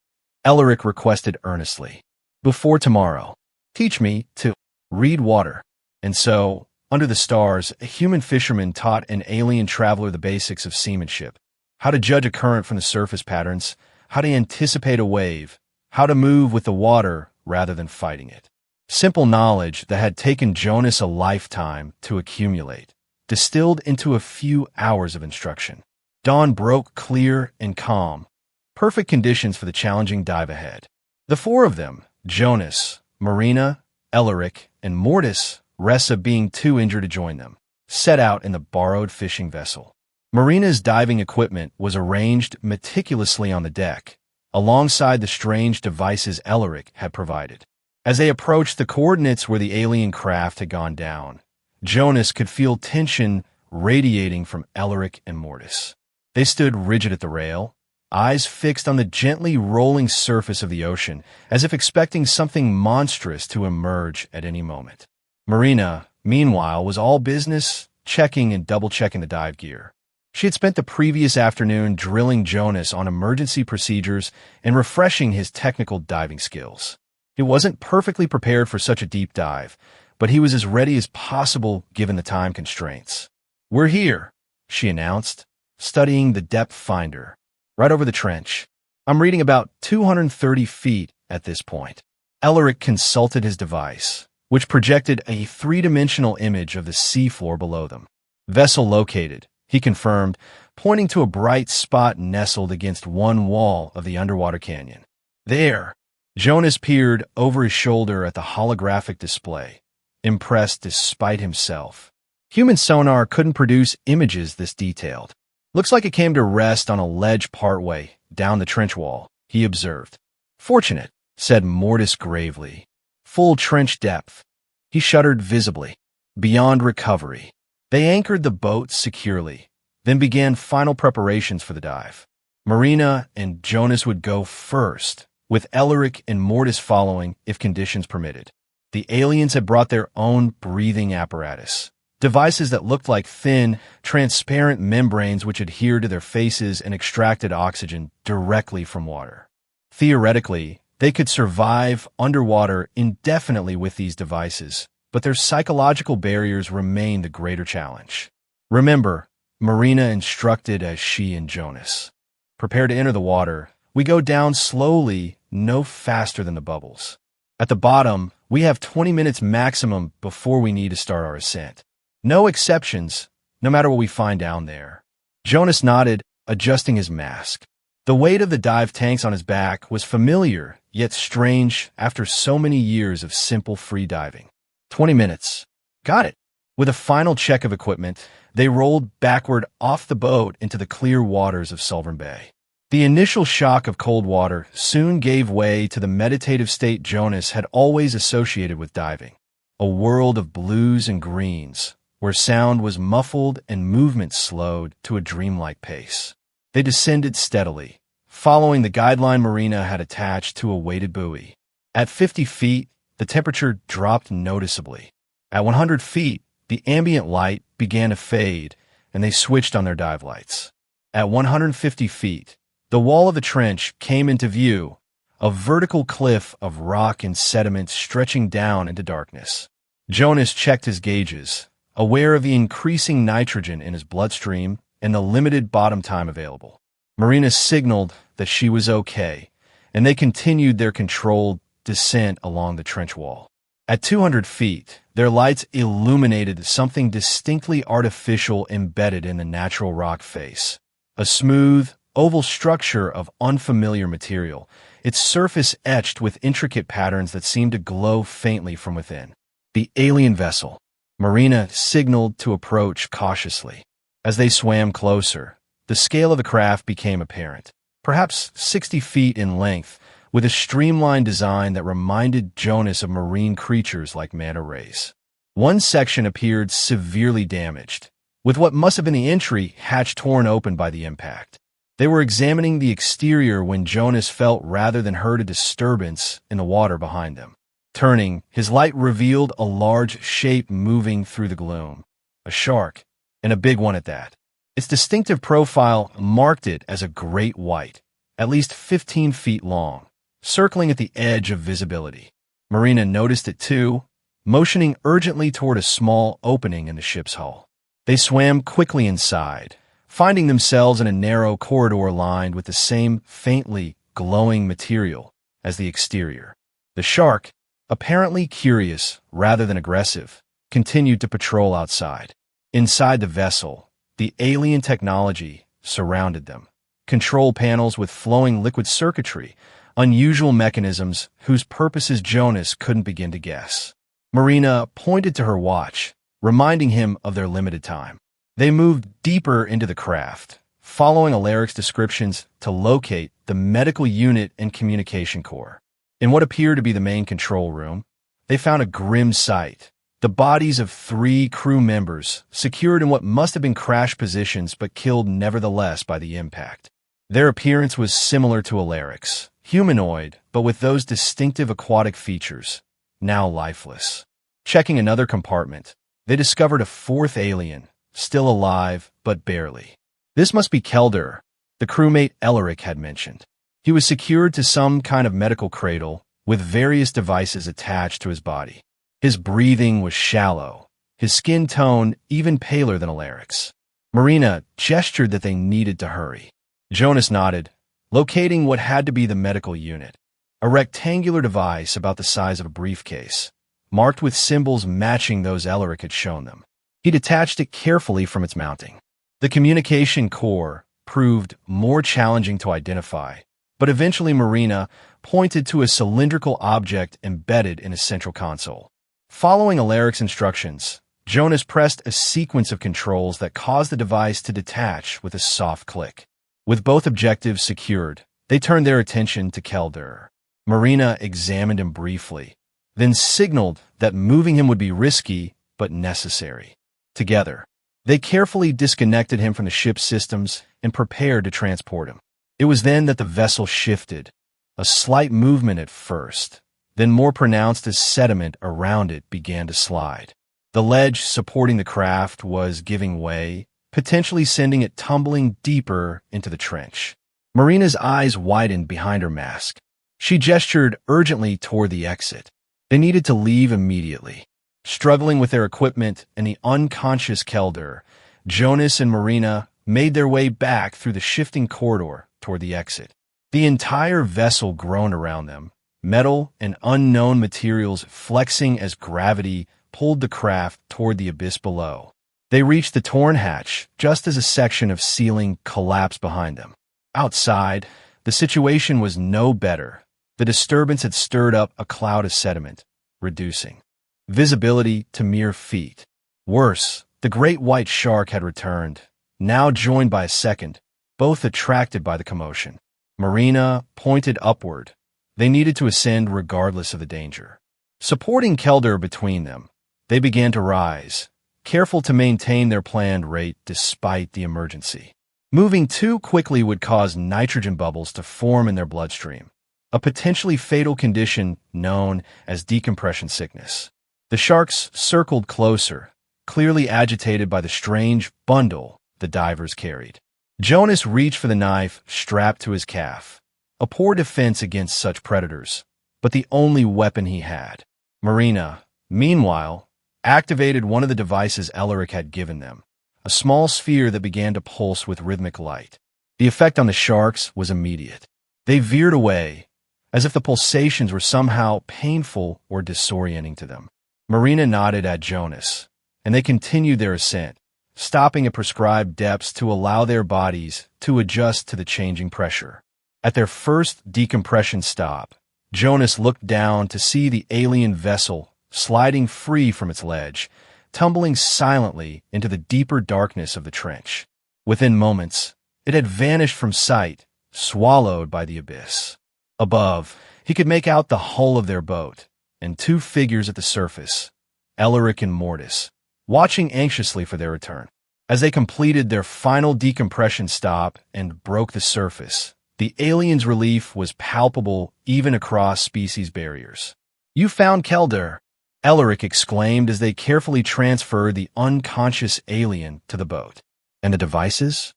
Elric requested earnestly. Before tomorrow. Teach me to read water. And so, under the stars, a human fisherman taught an alien traveler the basics of seamanship. How to judge a current from the surface patterns, how to anticipate a wave, how to move with the water rather than fighting it. Simple knowledge that had taken Jonas a lifetime to accumulate, distilled into a few hours of instruction. Dawn broke clear and calm, perfect conditions for the challenging dive ahead. The four of them, Jonas, Marina, Elric, and Mortis, Ressa being too injured to join them, set out in the borrowed fishing vessel. Marina's diving equipment was arranged meticulously on the deck, alongside the strange devices Elric had provided. As they approached the coordinates where the alien craft had gone down, Jonas could feel tension radiating from Elric and Mortis. They stood rigid at the rail, eyes fixed on the gently rolling surface of the ocean, as if expecting something monstrous to emerge at any moment. Marina, meanwhile, was all business, checking and double-checking the dive gear. She had spent the previous afternoon drilling Jonas on emergency procedures and refreshing his technical diving skills. He wasn't perfectly prepared for such a deep dive, but he was as ready as possible given the time constraints. "We're here," she announced, studying the depth finder, right over the trench. "I'm reading about 230 feet at this point." Elric consulted his device, which projected a three-dimensional image of the seafloor below them. "Vessel located," he confirmed, pointing to a bright spot nestled against one wall of the underwater canyon. "There." Jonas peered over his shoulder at the holographic display, impressed despite himself. Human sonar couldn't produce images this detailed. "Looks like it came to rest on a ledge partway down the trench wall," he observed. "Fortunate," said Mortis gravely. "Full trench depth." He shuddered visibly. "Beyond recovery." They anchored the boat securely, then began final preparations for the dive. Marina and Jonas would go first, with Elric and Mortis following if conditions permitted. The aliens had brought their own breathing apparatus, devices that looked like thin, transparent membranes which adhered to their faces and extracted oxygen directly from water. Theoretically, they could survive underwater indefinitely with these devices, but their psychological barriers remained the greater challenge. "Remember," Marina instructed as she and Jonas. "Prepare to enter the water. We go down slowly, no faster than the bubbles. At the bottom, we have 20 minutes maximum before we need to start our ascent. No exceptions, no matter what we find down there." Jonas nodded, adjusting his mask. The weight of the dive tanks on his back was familiar, yet strange after so many years of simple free diving. 20 minutes. Got it. With a final check of equipment, they rolled backward off the boat into the clear waters of Sullivan Bay. The initial shock of cold water soon gave way to the meditative state Jonas had always associated with diving, a world of blues and greens, where sound was muffled and movement slowed to a dreamlike pace. They descended steadily, following the guideline Marina had attached to a weighted buoy. At 50 feet, the temperature dropped noticeably. At 100 feet, the ambient light began to fade, and they switched on their dive lights. At 150 feet, the wall of the trench came into view, a vertical cliff of rock and sediment stretching down into darkness. Jonas checked his gauges, aware of the increasing nitrogen in his bloodstream and the limited bottom time available. Marina signaled that she was okay, and they continued their controlled descent along the trench wall. At 200 feet, their lights illuminated something distinctly artificial embedded in the natural rock face. A smooth, oval structure of unfamiliar material, its surface etched with intricate patterns that seemed to glow faintly from within. The alien vessel. Marina signaled to approach cautiously. As they swam closer, the scale of the craft became apparent. Perhaps 60 feet in length, with a streamlined design that reminded Jonas of marine creatures like manta rays. One section appeared severely damaged, with what must have been the entry hatch torn open by the impact. They were examining the exterior when Jonas felt rather than heard a disturbance in the water behind them. Turning, his light revealed a large shape moving through the gloom. A shark, and a big one at that. Its distinctive profile marked it as a great white, at least 15 feet long, circling at the edge of visibility. Marina noticed it too, motioning urgently toward a small opening in the ship's hull. They swam quickly inside, finding themselves in a narrow corridor lined with the same faintly glowing material as the exterior. The shark, apparently curious rather than aggressive, continued to patrol outside. Inside the vessel, the alien technology surrounded them. Control panels with flowing liquid circuitry, unusual mechanisms whose purposes Jonas couldn't begin to guess. Marina pointed to her watch, reminding him of their limited time. They moved deeper into the craft, following Alaric's descriptions to locate the medical unit and communication core. In what appeared to be the main control room, they found a grim sight. The bodies of 3 crew members, secured in what must have been crash positions but killed nevertheless by the impact. Their appearance was similar to Alaric's, humanoid, but with those distinctive aquatic features, now lifeless. Checking another compartment, they discovered a 4th alien, still alive, but barely. This must be Kelder, the crewmate Elaric had mentioned. He was secured to some kind of medical cradle, with various devices attached to his body. His breathing was shallow, his skin tone even paler than Alaric's. Marina gestured that they needed to hurry. Jonas nodded, locating what had to be the medical unit, a rectangular device about the size of a briefcase, marked with symbols matching those Elaric had shown them. He detached it carefully from its mounting. The communication core proved more challenging to identify, but eventually Marina pointed to a cylindrical object embedded in a central console. Following Alaric's instructions, Jonas pressed a sequence of controls that caused the device to detach with a soft click. With both objectives secured, they turned their attention to Kelder. Marina examined him briefly, then signaled that moving him would be risky but necessary. Together, they carefully disconnected him from the ship's systems and prepared to transport him. It was then that the vessel shifted, a slight movement at first, then more pronounced as sediment around it began to slide. The ledge supporting the craft was giving way, potentially sending it tumbling deeper into the trench. Marina's eyes widened behind her mask. She gestured urgently toward the exit. They needed to leave immediately. Struggling with their equipment and the unconscious Kelder, Jonas and Marina made their way back through the shifting corridor toward the exit. The entire vessel groaned around them, metal and unknown materials flexing as gravity pulled the craft toward the abyss below. They reached the torn hatch just as a section of ceiling collapsed behind them. Outside, the situation was no better. The disturbance had stirred up a cloud of sediment, reducing visibility to mere feet. Worse, the great white shark had returned, now joined by a second, both attracted by the commotion. Marina pointed upward. They needed to ascend regardless of the danger. Supporting Kelder between them, they began to rise, careful to maintain their planned rate despite the emergency. Moving too quickly would cause nitrogen bubbles to form in their bloodstream, a potentially fatal condition known as decompression sickness. The sharks circled closer, clearly agitated by the strange bundle the divers carried. Jonas reached for the knife strapped to his calf, a poor defense against such predators, but the only weapon he had. Marina, meanwhile, activated one of the devices Elaric had given them, a small sphere that began to pulse with rhythmic light. The effect on the sharks was immediate. They veered away, as if the pulsations were somehow painful or disorienting to them. Marina nodded at Jonas, and they continued their ascent, stopping at prescribed depths to allow their bodies to adjust to the changing pressure. At their first decompression stop, Jonas looked down to see the alien vessel sliding free from its ledge, tumbling silently into the deeper darkness of the trench. Within moments, it had vanished from sight, swallowed by the abyss. Above, he could make out the hull of their boat, and 2 figures at the surface, Elaric and Mortis, watching anxiously for their return. As they completed their final decompression stop and broke the surface, the aliens' relief was palpable even across species barriers. You found Kelder, Elric exclaimed as they carefully transferred the unconscious alien to the boat. And the devices?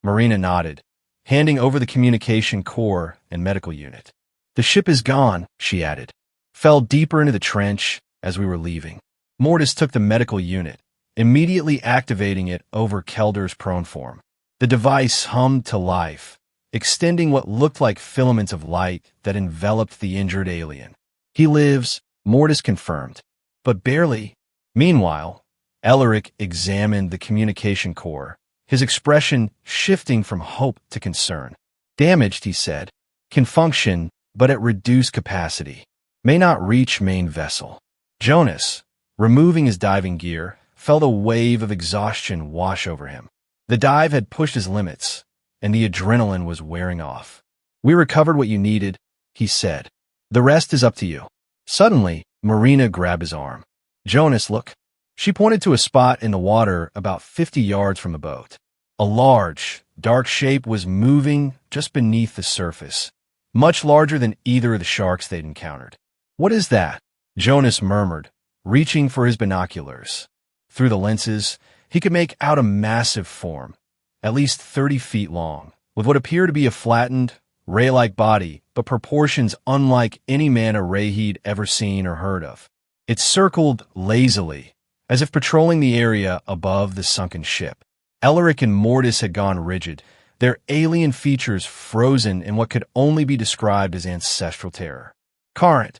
Marina nodded, handing over the communication core and medical unit. The ship is gone, she added. Fell deeper into the trench as we were leaving. Mortis took the medical unit, immediately activating it over Kelder's prone form. The device hummed to life, extending what looked like filaments of light that enveloped the injured alien. He lives, Mortis confirmed, but barely. Meanwhile, Elric examined the communication core, his expression shifting from hope to concern. Damaged, he said. Can function, but at reduced capacity. May not reach main vessel. Jonas, removing his diving gear, felt a wave of exhaustion wash over him. The dive had pushed his limits, and the adrenaline was wearing off. We recovered what you needed, he said. The rest is up to you. Suddenly, Marina grabbed his arm. Jonas, look. She pointed to a spot in the water about 50 yards from the boat. A large, dark shape was moving just beneath the surface, much larger than either of the sharks they'd encountered. What is that? Jonas murmured, reaching for his binoculars. Through the lenses, he could make out a massive form, at least 30 feet long, with what appeared to be a flattened, ray-like body, but proportions unlike any manta ray he'd ever seen or heard of. It circled lazily, as if patrolling the area above the sunken ship. Elric and Mortis had gone rigid, their alien features frozen in what could only be described as ancestral terror. Current,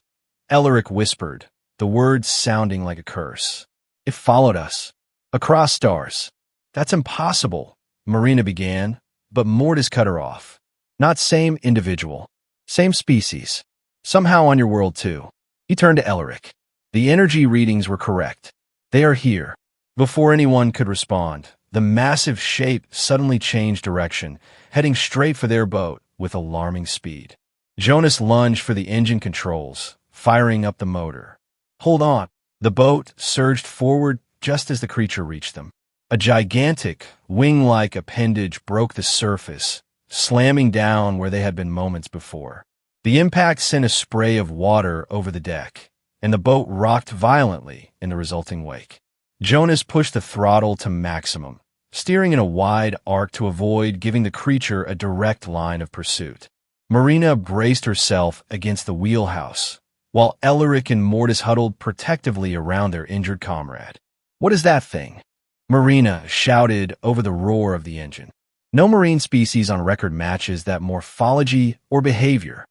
Elric whispered, the words sounding like a curse. It followed us. Across stars. That's impossible, Marina began, but Mortis cut her off. Not same individual. Same species. Somehow on your world too. He turned to Elric. The energy readings were correct. They are here. Before anyone could respond, the massive shape suddenly changed direction, heading straight for their boat with alarming speed. Jonas lunged for the engine controls, firing up the motor. Hold on. The boat surged forward just as the creature reached them. A gigantic, wing-like appendage broke the surface, slamming down where they had been moments before. The impact sent a spray of water over the deck, and the boat rocked violently in the resulting wake. Jonas pushed the throttle to maximum, steering in a wide arc to avoid giving the creature a direct line of pursuit. Marina braced herself against the wheelhouse, while Elric and Mortis huddled protectively around their injured comrade. What is that thing? Marina shouted over the roar of the engine. No marine species on record matches that morphology or behavior.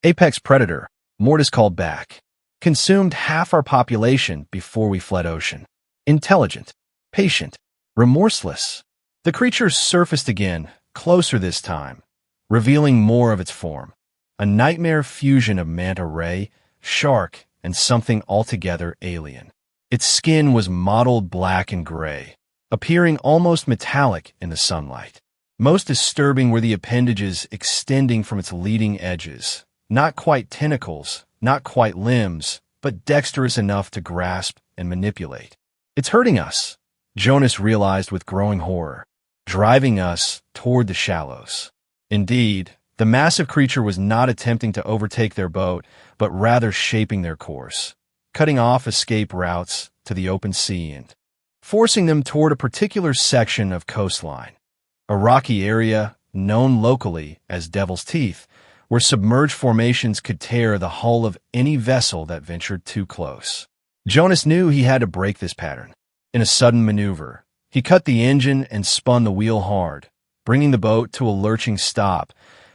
Apex predator, Mortis called back. Consumed half our population before we fled ocean. Intelligent, patient, remorseless. The creature surfaced again, closer this time, revealing more of its form. A nightmare fusion of manta ray, shark, and something altogether alien. Its skin was mottled black and gray, appearing almost metallic in the sunlight. Most disturbing were the appendages extending from its leading edges. Not quite tentacles, not quite limbs, but dexterous enough to grasp and manipulate. It's hurting us, Jonas realized with growing horror, driving us toward the shallows. Indeed, the massive creature was not attempting to overtake their boat, but rather shaping their course, cutting off escape routes to the open sea and forcing them toward a particular section of coastline, a rocky area known locally as Devil's Teeth, where submerged formations could tear the hull of any vessel that ventured too close. Jonas knew he had to break this pattern. In a sudden maneuver, he cut the engine and spun the wheel hard, bringing the boat to a lurching stop,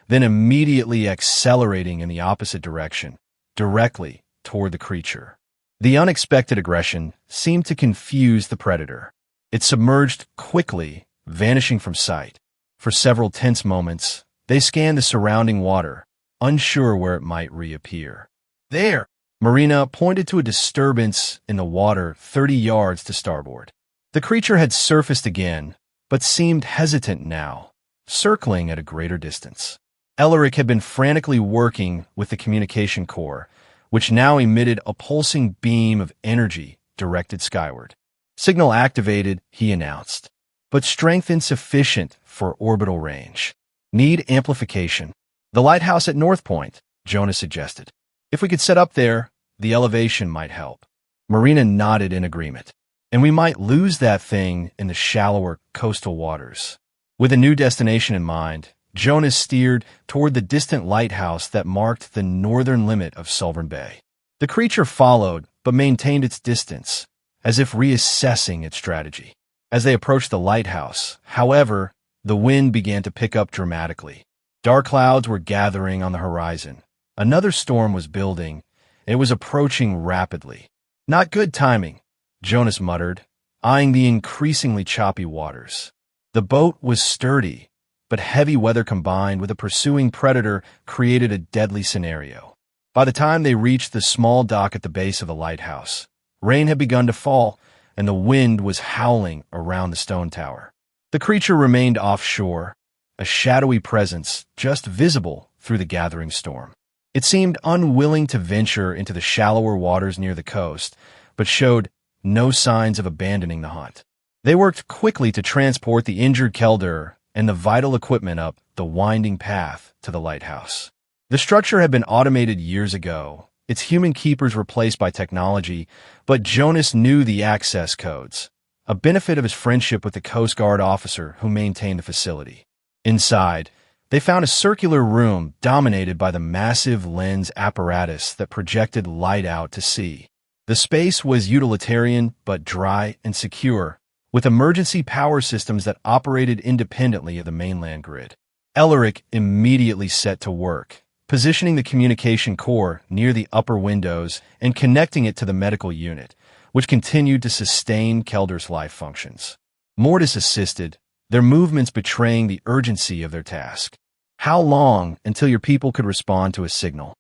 then immediately accelerating in the opposite direction, directly toward the creature. The unexpected aggression seemed to confuse the predator. It submerged quickly, vanishing from sight. For several tense moments, they scanned the surrounding water, unsure where it might reappear. There! Marina pointed to a disturbance in the water 30 yards to starboard. The creature had surfaced again, but seemed hesitant now, circling at a greater distance. Elric had been frantically working with the communication core, which now emitted a pulsing beam of energy directed skyward. Signal activated, he announced, but strength insufficient for orbital range. Need amplification. The lighthouse at North Point, Jonas suggested. If we could set up there, The elevation might help. Marina nodded in agreement. And we might lose that thing in the shallower coastal waters. With a new destination in mind, Jonas steered toward the distant lighthouse that marked the northern limit of Sullivan Bay. The creature followed, but maintained its distance, as if reassessing its strategy. As they approached the lighthouse, however, the wind began to pick up dramatically. Dark clouds were gathering on the horizon. Another storm was building, and it was approaching rapidly. Not good timing, Jonas muttered, eyeing the increasingly choppy waters. The boat was sturdy, but heavy weather combined with a pursuing predator created a deadly scenario. By the time they reached the small dock at the base of the lighthouse, rain had begun to fall, and the wind was howling around the stone tower. The creature remained offshore, a shadowy presence just visible through the gathering storm. It seemed unwilling to venture into the shallower waters near the coast, but showed no signs of abandoning the hunt. They worked quickly to transport the injured Kelder and the vital equipment up the winding path to the lighthouse. The structure had been automated years ago, its human keepers replaced by technology, but Jonas knew the access codes, a benefit of his friendship with the Coast Guard officer who maintained the facility. Inside, they found a circular room dominated by the massive lens apparatus that projected light out to sea. The space was utilitarian but dry and secure, with emergency power systems that operated independently of the mainland grid. Elric immediately set to work, positioning the communication core near the upper windows and connecting it to the medical unit, which continued to sustain Kelder's life functions. Mortis assisted, their movements betraying the urgency of their task. "How long until your people could respond to a signal?"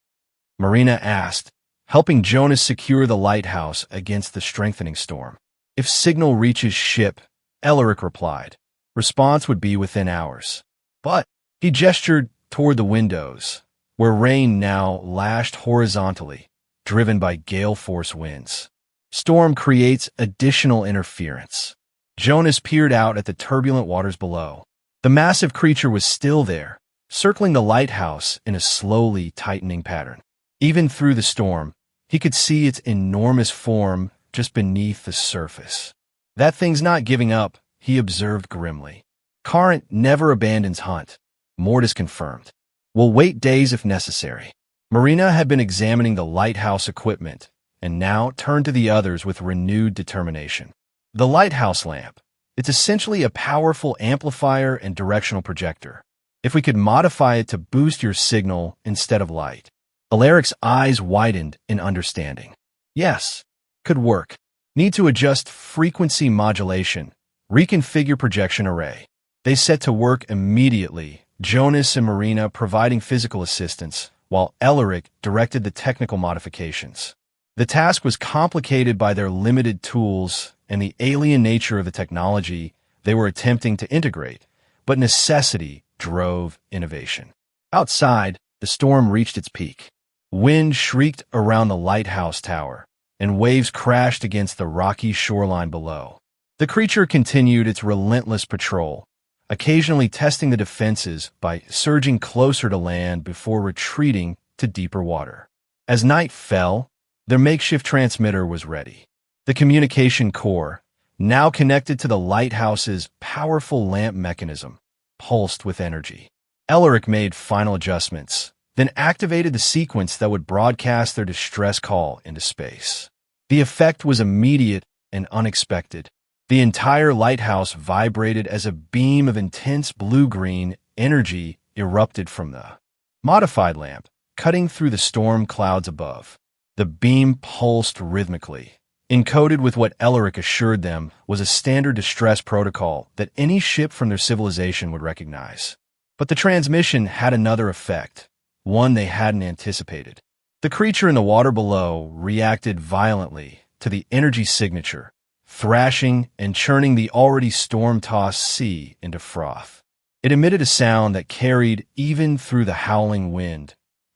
Marina asked, helping Jonas secure the lighthouse against the strengthening storm. "If signal reaches ship," Elric replied, "response would be within hours." But he gestured toward the windows, where rain now lashed horizontally, driven by gale-force winds. Storm creates additional interference. Jonas peered out at the turbulent waters below. The massive creature was still there, circling the lighthouse in a slowly tightening pattern. Even through the storm, he could see its enormous form just beneath the surface. "That thing's not giving up," he observed grimly. "Current never abandons hunt," Mortis confirmed. "We'll wait days if necessary." Marina had been examining the lighthouse equipment, and now turned to the others with renewed determination. The lighthouse lamp. It's essentially a powerful amplifier and directional projector. If we could modify it to boost your signal instead of light. Alaric's eyes widened in understanding. Yes, could work. Need to adjust frequency modulation, reconfigure projection array. They set to work immediately, Jonas and Marina providing physical assistance, while Elric directed the technical modifications. The task was complicated by their limited tools and the alien nature of the technology they were attempting to integrate, but necessity drove innovation. Outside, the storm reached its peak. Wind shrieked around the lighthouse tower, and waves crashed against the rocky shoreline below. The creature continued its relentless patrol, occasionally testing the defenses by surging closer to land before retreating to deeper water. As night fell, their makeshift transmitter was ready. The communication core, now connected to the lighthouse's powerful lamp mechanism, pulsed with energy. Elric made final adjustments, then activated the sequence that would broadcast their distress call into space. The effect was immediate and unexpected. The entire lighthouse vibrated as a beam of intense blue-green energy erupted from the modified lamp, cutting through the storm clouds above. The beam pulsed rhythmically, encoded with what Elric assured them was a standard distress protocol that any ship from their civilization would recognize. But the transmission had another effect, one they hadn't anticipated. The creature in the water below reacted violently to the energy signature, thrashing and churning the already storm-tossed sea into froth. It emitted a sound that carried even through the howling wind,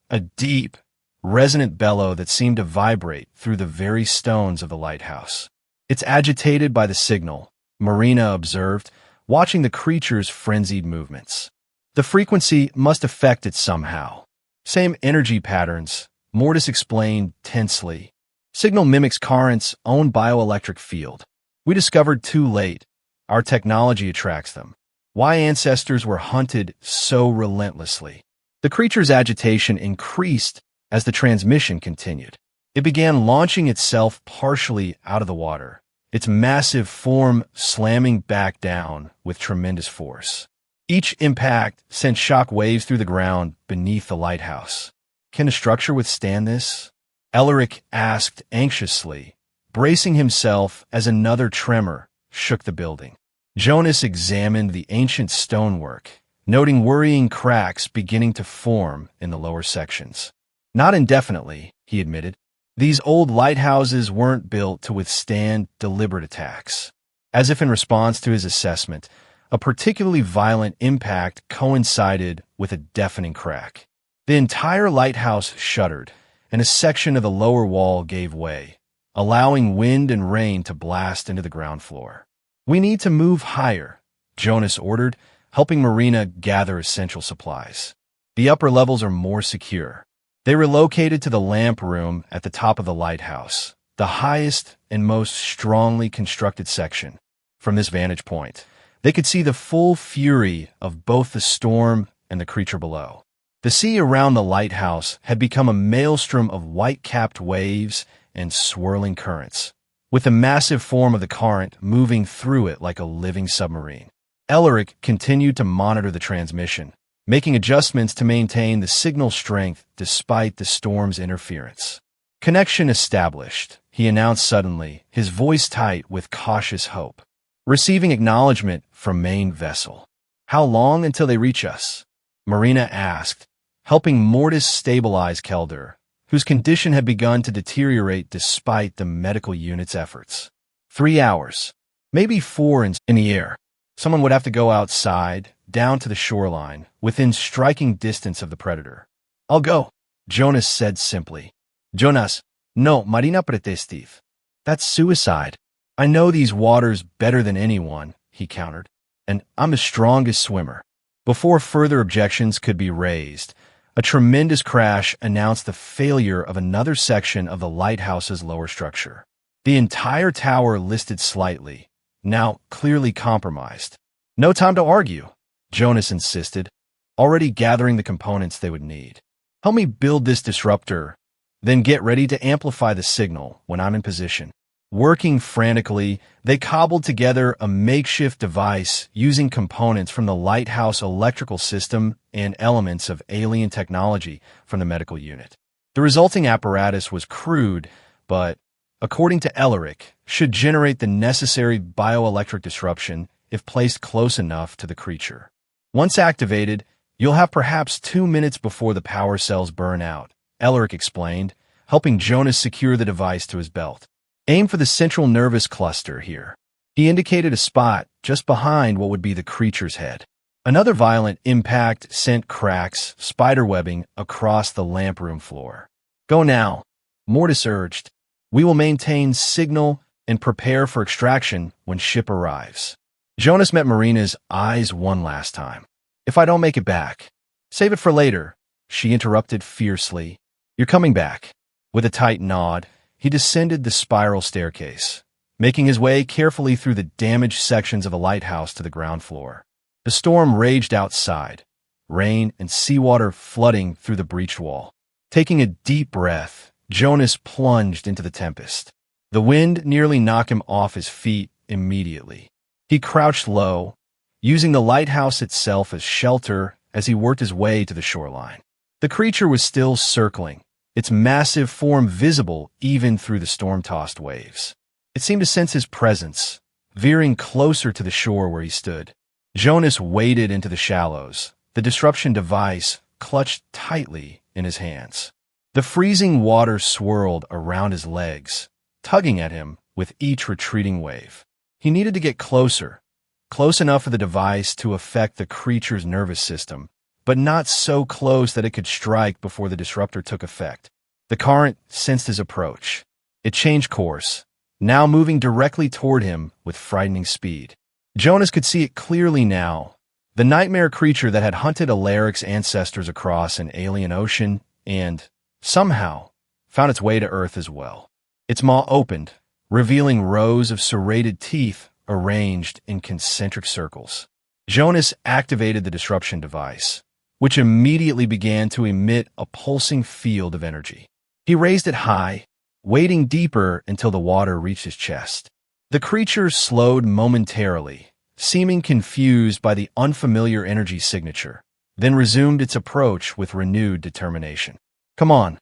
a deep, resonant bellow that seemed to vibrate through the very stones of the lighthouse. "It's agitated by the signal," Marina observed, watching the creature's frenzied movements. "The frequency must affect it somehow." "Same energy patterns," Mortis explained tensely, Signal mimics current's own bioelectric field. We discovered too late. Our technology attracts them. Why ancestors were hunted so relentlessly. The creature's agitation increased as the transmission continued. It began launching itself partially out of the water, its massive form slamming back down with tremendous force. Each impact sent shock waves through the ground beneath the lighthouse. Can the structure withstand this? Elric asked anxiously, bracing himself as another tremor shook the building. Jonas examined the ancient stonework, noting worrying cracks beginning to form in the lower sections. Not indefinitely, he admitted. These old lighthouses weren't built to withstand deliberate attacks. As if in response to his assessment, a particularly violent impact coincided with a deafening crack. The entire lighthouse shuddered, and a section of the lower wall gave way, allowing wind and rain to blast into the ground floor. "We need to move higher," Jonas ordered, helping Marina gather essential supplies. "The upper levels are more secure." They relocated to the lamp room at the top of the lighthouse, the highest and most strongly constructed section. From this vantage point, they could see the full fury of both the storm and the creature below. The sea around the lighthouse had become a maelstrom of white-capped waves and swirling currents, with the massive form of the current moving through it like a living submarine. Elric continued to monitor the transmission, making adjustments to maintain the signal strength despite the storm's interference. "Connection established," he announced suddenly, his voice tight with cautious hope. "Receiving acknowledgement from main vessel." "How long until they reach us?" Marina asked, helping Mortis stabilize Kelder, whose condition had begun to deteriorate despite the medical unit's efforts. 3 hours, maybe 4 in the air. Someone would have to go outside, down to the shoreline, within striking distance of the predator. "I'll go," Jonas said simply. "Jonas, no, Marina pretestiv. That's suicide. I know these waters better than anyone," he countered, "and I'm the strongest swimmer." Before further objections could be raised, a tremendous crash announced the failure of another section of the lighthouse's lower structure. The entire tower listed slightly, now clearly compromised. "No time to argue," Jonas insisted, already gathering the components they would need. "Help me build this disruptor, then get ready to amplify the signal when I'm in position." Working frantically, they cobbled together a makeshift device using components from the lighthouse electrical system and elements of alien technology from the medical unit. The resulting apparatus was crude, but, according to Elric, should generate the necessary bioelectric disruption if placed close enough to the creature. "Once activated, you'll have perhaps 2 minutes before the power cells burn out," Elric explained, helping Jonas secure the device to his belt. "Aim for the central nervous cluster here." He indicated a spot just behind what would be the creature's head. Another violent impact sent cracks, spiderwebbing across the lamp room floor. "Go now," Mortis urged. "We will maintain signal and prepare for extraction when ship arrives." Jonas met Marina's eyes one last time. "If I don't make it back." "Save it for later," she interrupted fiercely. "You're coming back." With a tight nod, he descended the spiral staircase, making his way carefully through the damaged sections of the lighthouse to the ground floor. The storm raged outside, rain and seawater flooding through the breached wall. Taking a deep breath, Jonas plunged into the tempest. The wind nearly knocked him off his feet immediately. He crouched low, using the lighthouse itself as shelter as he worked his way to the shoreline. The creature was still circling, its massive form visible even through the storm-tossed waves. It seemed to sense his presence, veering closer to the shore where he stood. Jonas waded into the shallows, the disruption device clutched tightly in his hands. The freezing water swirled around his legs, tugging at him with each retreating wave. He needed to get closer, close enough for the device to affect the creature's nervous system, but not so close that it could strike before the disruptor took effect. The current sensed his approach. It changed course, now moving directly toward him with frightening speed. Jonas could see it clearly now, the nightmare creature that had hunted Alaric's ancestors across an alien ocean and, somehow, found its way to Earth as well. Its maw opened, revealing rows of serrated teeth arranged in concentric circles. Jonas activated the disruption device, which immediately began to emit a pulsing field of energy. He raised it high, wading deeper until the water reached his chest. The creature slowed momentarily, seeming confused by the unfamiliar energy signature, then resumed its approach with renewed determination. "Come on,"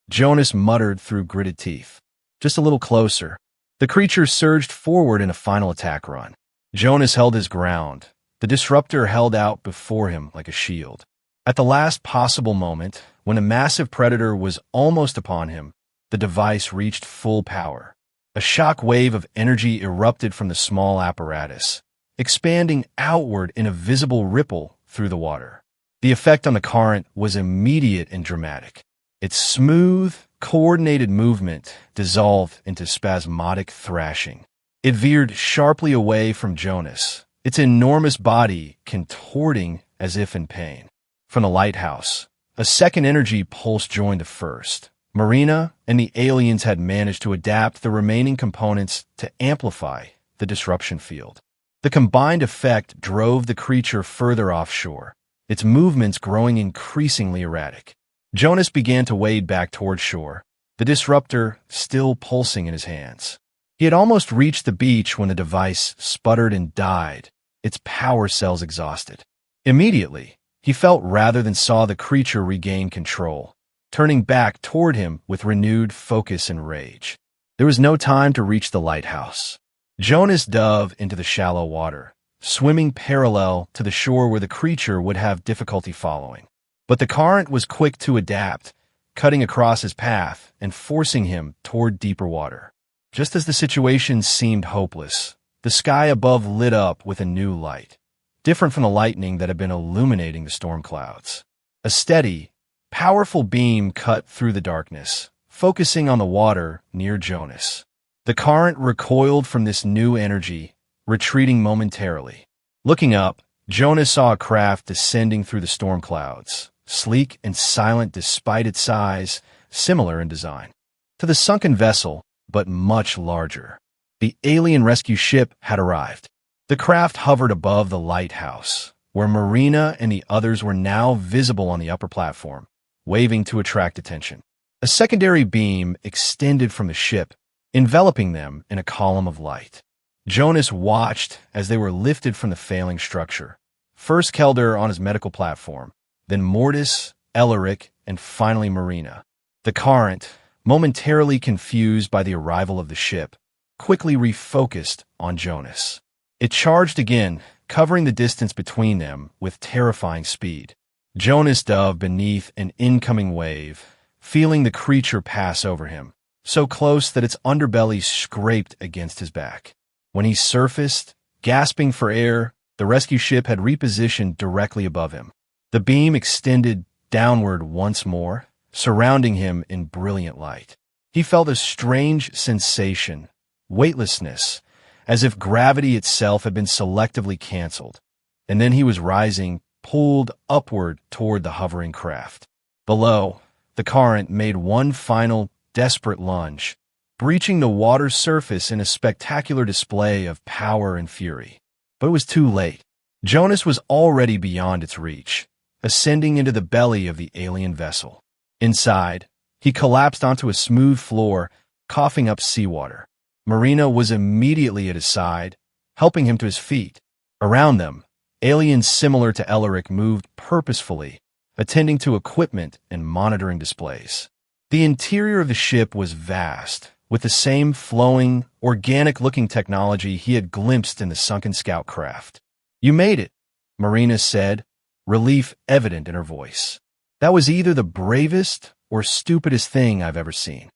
Jonas muttered through gritted teeth. "Just a little closer." The creature surged forward in a final attack run. Jonas held his ground. The disruptor held out before him like a shield. At the last possible moment, when a massive predator was almost upon him, the device reached full power. A shock wave of energy erupted from the small apparatus, expanding outward in a visible ripple through the water. The effect on the current was immediate and dramatic. Its smooth, coordinated movement dissolved into spasmodic thrashing. It veered sharply away from Jonas, its enormous body contorting as if in pain. From the lighthouse, a second energy pulse joined the first. Marina and the aliens had managed to adapt the remaining components to amplify the disruption field. The combined effect drove the creature further offshore, its movements growing increasingly erratic. Jonas began to wade back toward shore, the disruptor still pulsing in his hands. He had almost reached the beach when the device sputtered and died, its power cells exhausted. Immediately, he felt rather than saw the creature regain control, turning back toward him with renewed focus and rage. There was no time to reach the lighthouse. Jonas dove into the shallow water, swimming parallel to the shore where the creature would have difficulty following. But the current was quick to adapt, cutting across his path and forcing him toward deeper water. Just as the situation seemed hopeless, the sky above lit up with a new light, different from the lightning that had been illuminating the storm clouds. A steady, powerful beam cut through the darkness, focusing on the water near Jonas. The current recoiled from this new energy, retreating momentarily. Looking up, Jonas saw a craft descending through the storm clouds, sleek and silent despite its size, similar in design to the sunken vessel, but much larger. The alien rescue ship had arrived. The craft hovered above the lighthouse, where Marina and the others were now visible on the upper platform, waving to attract attention. A secondary beam extended from the ship, enveloping them in a column of light. Jonas watched as they were lifted from the failing structure. First Kelder on his medical platform, then Mortis, Elaric, and finally Marina. The current, momentarily confused by the arrival of the ship, quickly refocused on Jonas. It charged again, covering the distance between them with terrifying speed. Jonas dove beneath an incoming wave, feeling the creature pass over him, so close that its underbelly scraped against his back. When he surfaced, gasping for air, the rescue ship had repositioned directly above him. The beam extended downward once more, surrounding him in brilliant light. He felt a strange sensation, weightlessness, as if gravity itself had been selectively canceled, and then he was rising, pulled upward toward the hovering craft. Below, the current made one final, desperate lunge, breaching the water's surface in a spectacular display of power and fury. But it was too late. Jonas was already beyond its reach, ascending into the belly of the alien vessel. Inside, he collapsed onto a smooth floor, coughing up seawater. Marina was immediately at his side, helping him to his feet. Around them, aliens similar to Elaric moved purposefully, attending to equipment and monitoring displays. The interior of the ship was vast, with the same flowing, organic-looking technology he had glimpsed in the sunken scout craft. "You made it," Marina said, relief evident in her voice. "That was either the bravest or stupidest thing I've ever seen."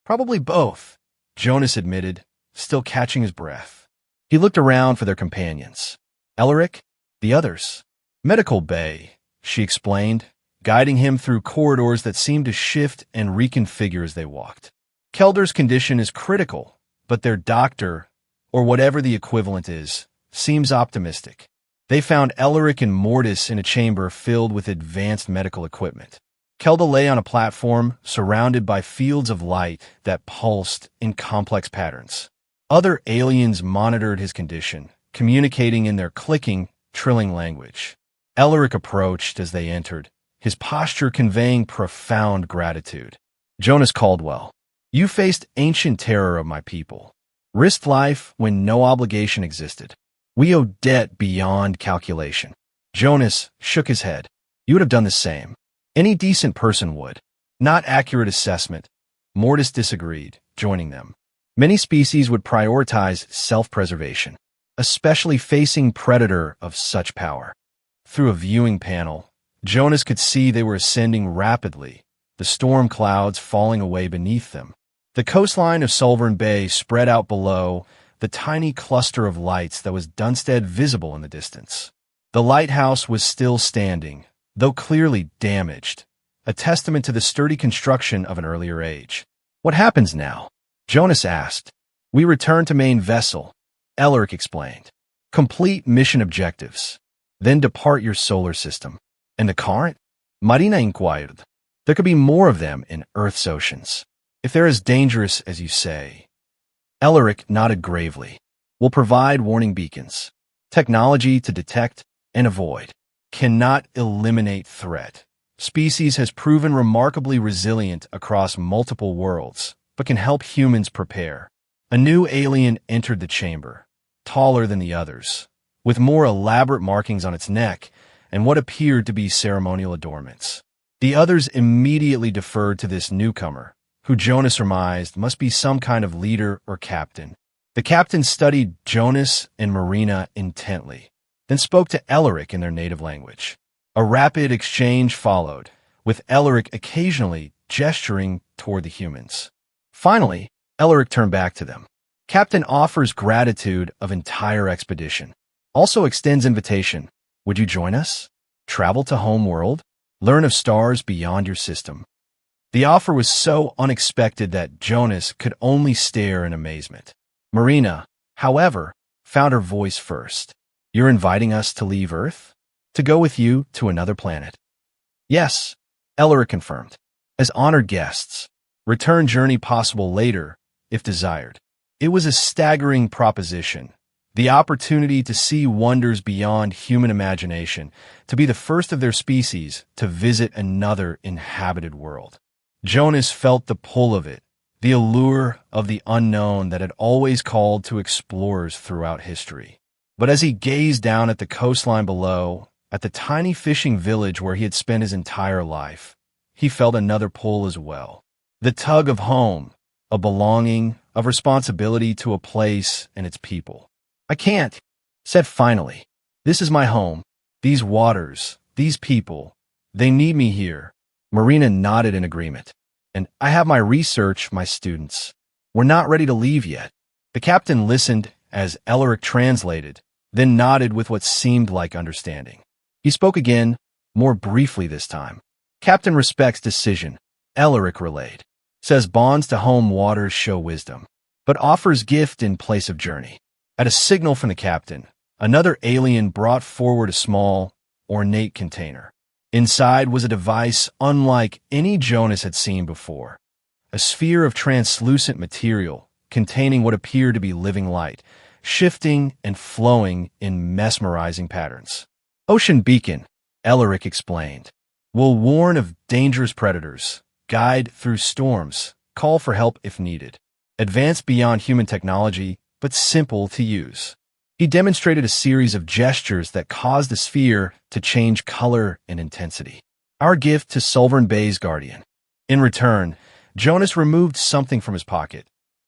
"Probably both," Jonas admitted, still catching his breath. He looked around for their companions. "Elaric? The others?" "Medical bay," she explained, guiding him through corridors that seemed to shift and reconfigure as they walked. "Kelder's condition is critical, but their doctor, or whatever the equivalent is, seems optimistic. They found Elaric and Mortis in a chamber filled with advanced medical equipment." Kelda lay on a platform surrounded by fields of light that pulsed in complex patterns. Other aliens monitored his condition, communicating in their clicking, trilling language. Elric approached as they entered, his posture conveying profound gratitude. Jonas Caldwell, you faced ancient terror of my people. Risked life when no obligation existed. We owe debt beyond calculation. Jonas shook his head. You would have done the same. Any decent person would. Not accurate assessment. Mortis disagreed, joining them. Many species would prioritize self-preservation, especially facing predator of such power. Through a viewing panel, Jonas could see they were ascending rapidly, the storm clouds falling away beneath them. The coastline of Sulvern Bay spread out below, the tiny cluster of lights that was Dunstead visible in the distance. The lighthouse was still standing, though clearly damaged, a testament to the sturdy construction of an earlier age. What happens now? Jonas asked. We return to main vessel, Elric explained. Complete mission objectives. Then depart your solar system. And the current? Marina inquired. There could be more of them in Earth's oceans. If they're as dangerous as you say. Elric nodded gravely. We'll provide warning beacons. Technology to detect and avoid. Cannot eliminate threat. Species has proven remarkably resilient across multiple worlds, but can help humans prepare. A new alien entered the chamber, taller than the others, with more elaborate markings on its neck and what appeared to be ceremonial adornments. The others immediately deferred to this newcomer, who Jonas surmised must be some kind of leader or captain. The captain studied Jonas and Marina intently, then spoke to Elric in their native language. A rapid exchange followed, with Elric occasionally gesturing toward the humans. Finally, Elric turned back to them. Captain offers gratitude of entire expedition. Also extends invitation. Would you join us? Travel to home world? Learn of stars beyond your system. The offer was so unexpected that Jonas could only stare in amazement. Marina, however, found her voice first. You're inviting us to leave Earth? To go with you to another planet? Yes, Elric confirmed. As honored guests. Return journey possible later, if desired. It was a staggering proposition. The opportunity to see wonders beyond human imagination, to be the first of their species to visit another inhabited world. Jonas felt the pull of it, the allure of the unknown that had always called to explorers throughout history. But as he gazed down at the coastline below, at the tiny fishing village where he had spent his entire life, he felt another pull as well. The tug of home, a belonging, of responsibility to a place and its people. I can't, said finally. This is my home. These waters, these people, they need me here. Marina nodded in agreement. And I have my research, my students. We're not ready to leave yet. The captain listened as Elric translated, then nodded with what seemed like understanding. He spoke again, more briefly this time. Captain respects decision, Elric relayed. Says bonds to home waters show wisdom, but offers gift in place of journey. At a signal from the captain, another alien brought forward a small, ornate container. Inside was a device unlike any Jonas had seen before. A sphere of translucent material containing what appeared to be living light, shifting and flowing in mesmerizing patterns. Ocean beacon, Elric explained, will warn of dangerous predators, guide through storms, call for help if needed. Advanced beyond human technology, but simple to use. He demonstrated a series of gestures that caused the sphere to change color and intensity. Our gift to Sulvern Bay's guardian. In return, Jonas removed something from his pocket.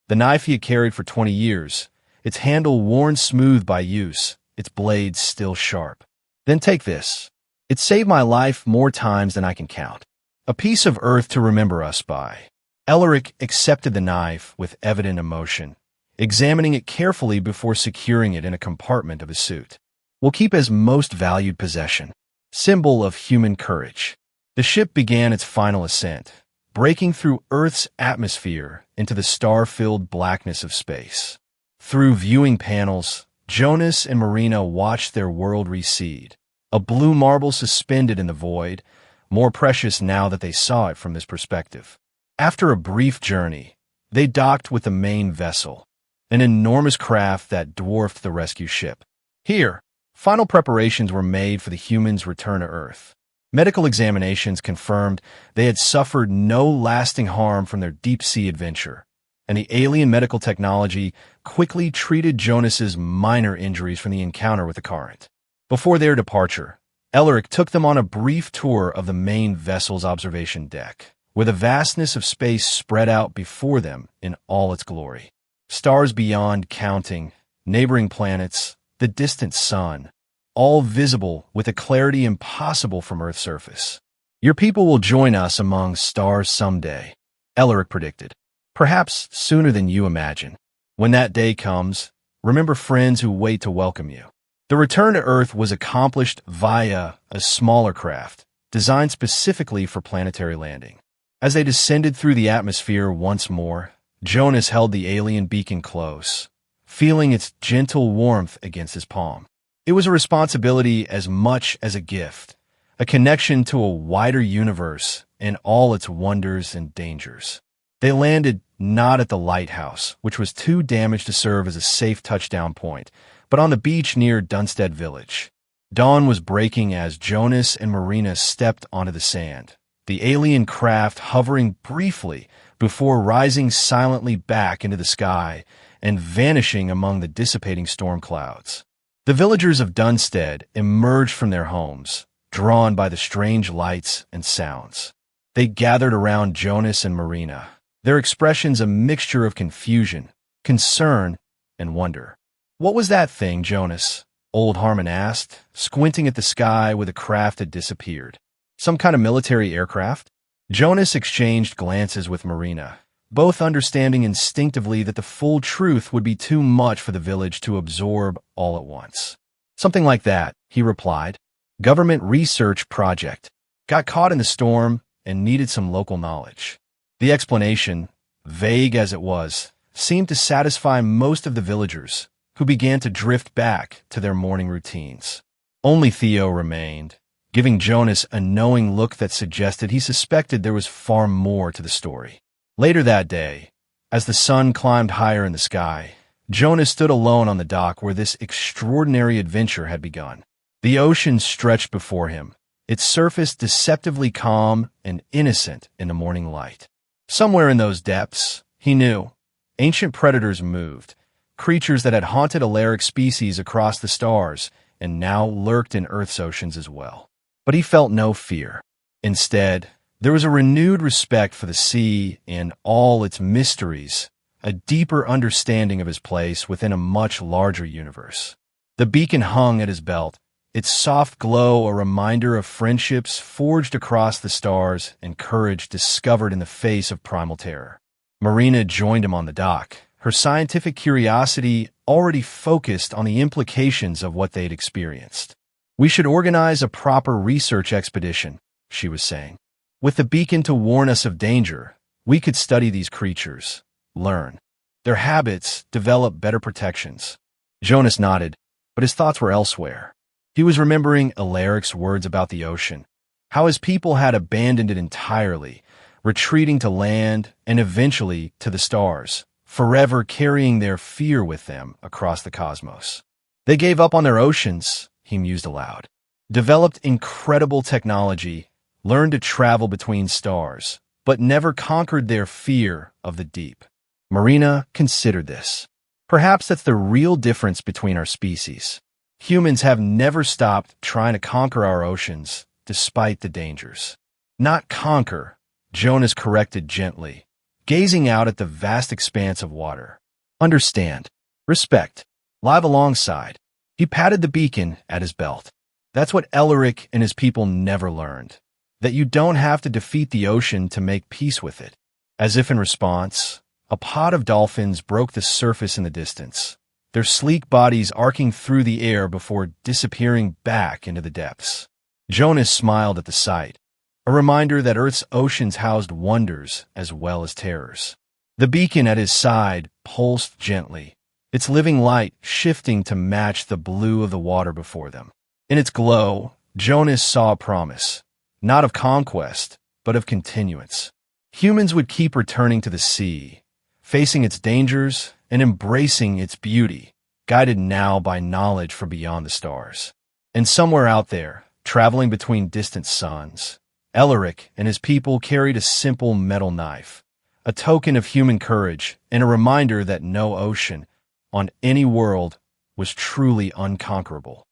The knife he had carried for 20 years, its handle worn smooth by use, its blade still sharp. Then take this. It saved my life more times than I can count. A piece of earth to remember us by. Elric accepted the knife with evident emotion, examining it carefully before securing it in a compartment of his suit. We'll keep as most valued possession. Symbol of human courage. The ship began its final ascent, breaking through Earth's atmosphere into the star-filled blackness of space. Through viewing panels, Jonas and Marina watched their world recede, a blue marble suspended in the void, more precious now that they saw it from this perspective. After a brief journey, they docked with the main vessel, an enormous craft that dwarfed the rescue ship. Here, final preparations were made for the humans' return to Earth. Medical examinations confirmed they had suffered no lasting harm from their deep-sea adventure, and the alien medical technology quickly treated Jonas's minor injuries from the encounter with the current. Before their departure, Elric took them on a brief tour of the main vessel's observation deck, where the vastness of space spread out before them in all its glory. Stars beyond counting, neighboring planets, the distant sun, all visible with a clarity impossible from Earth's surface. "Your people will join us among stars someday," Elric predicted. "Perhaps sooner than you imagine. When that day comes, remember friends who wait to welcome you." The return to Earth was accomplished via a smaller craft, designed specifically for planetary landing. As they descended through the atmosphere once more, Jonas held the alien beacon close, feeling its gentle warmth against his palm. It was a responsibility as much as a gift, a connection to a wider universe and all its wonders and dangers. They landed not at the lighthouse, which was too damaged to serve as a safe touchdown point, but on the beach near Dunstead Village. Dawn was breaking as Jonas and Marina stepped onto the sand, the alien craft hovering briefly before rising silently back into the sky and vanishing among the dissipating storm clouds. The villagers of Dunstead emerged from their homes, drawn by the strange lights and sounds. They gathered around Jonas and Marina, their expressions a mixture of confusion, concern, and wonder. "What was that thing, Jonas?" Old Harmon asked, squinting at the sky where the craft had disappeared. "Some kind of military aircraft?" Jonas exchanged glances with Marina, both understanding instinctively that the full truth would be too much for the village to absorb all at once. "Something like that," he replied. "Government research project. Got caught in the storm and needed some local knowledge." The explanation, vague as it was, seemed to satisfy most of the villagers, who began to drift back to their morning routines. Only Theo remained, giving Jonas a knowing look that suggested he suspected there was far more to the story. Later that day, as the sun climbed higher in the sky, Jonas stood alone on the dock where this extraordinary adventure had begun. The ocean stretched before him, its surface deceptively calm and innocent in the morning light. Somewhere in those depths, he knew, ancient predators moved, creatures that had haunted Alaric species across the stars and now lurked in Earth's oceans as well. But he felt no fear. Instead, there was a renewed respect for the sea and all its mysteries, a deeper understanding of his place within a much larger universe. The beacon hung at his belt, its soft glow a reminder of friendships forged across the stars and courage discovered in the face of primal terror. Marina joined him on the dock, her scientific curiosity already focused on the implications of what they'd experienced. "We should organize a proper research expedition," she was saying. "With the beacon to warn us of danger, we could study these creatures, learn their habits, develop better protections." Jonas nodded, but his thoughts were elsewhere. He was remembering Alaric's words about the ocean, how his people had abandoned it entirely, retreating to land and eventually to the stars, forever carrying their fear with them across the cosmos. "They gave up on their oceans," he mused aloud. "Developed incredible technology, learned to travel between stars, but never conquered their fear of the deep." Marina considered this. "Perhaps that's the real difference between our species. Humans have never stopped trying to conquer our oceans, despite the dangers." "Not conquer," Jonas corrected gently, gazing out at the vast expanse of water. "Understand. Respect. Live alongside." He patted the beacon at his belt. "That's what Elric and his people never learned, that you don't have to defeat the ocean to make peace with it." As if in response, a pod of dolphins broke the surface in the distance, their sleek bodies arcing through the air before disappearing back into the depths. Jonas smiled at the sight, a reminder that Earth's oceans housed wonders as well as terrors. The beacon at his side pulsed gently, its living light shifting to match the blue of the water before them. In its glow, Jonas saw a promise, not of conquest, but of continuance. Humans would keep returning to the sea, facing its dangers and embracing its beauty, guided now by knowledge from beyond the stars. And somewhere out there, traveling between distant suns, Elric and his people carried a simple metal knife, a token of human courage and a reminder that no ocean on any world was truly unconquerable.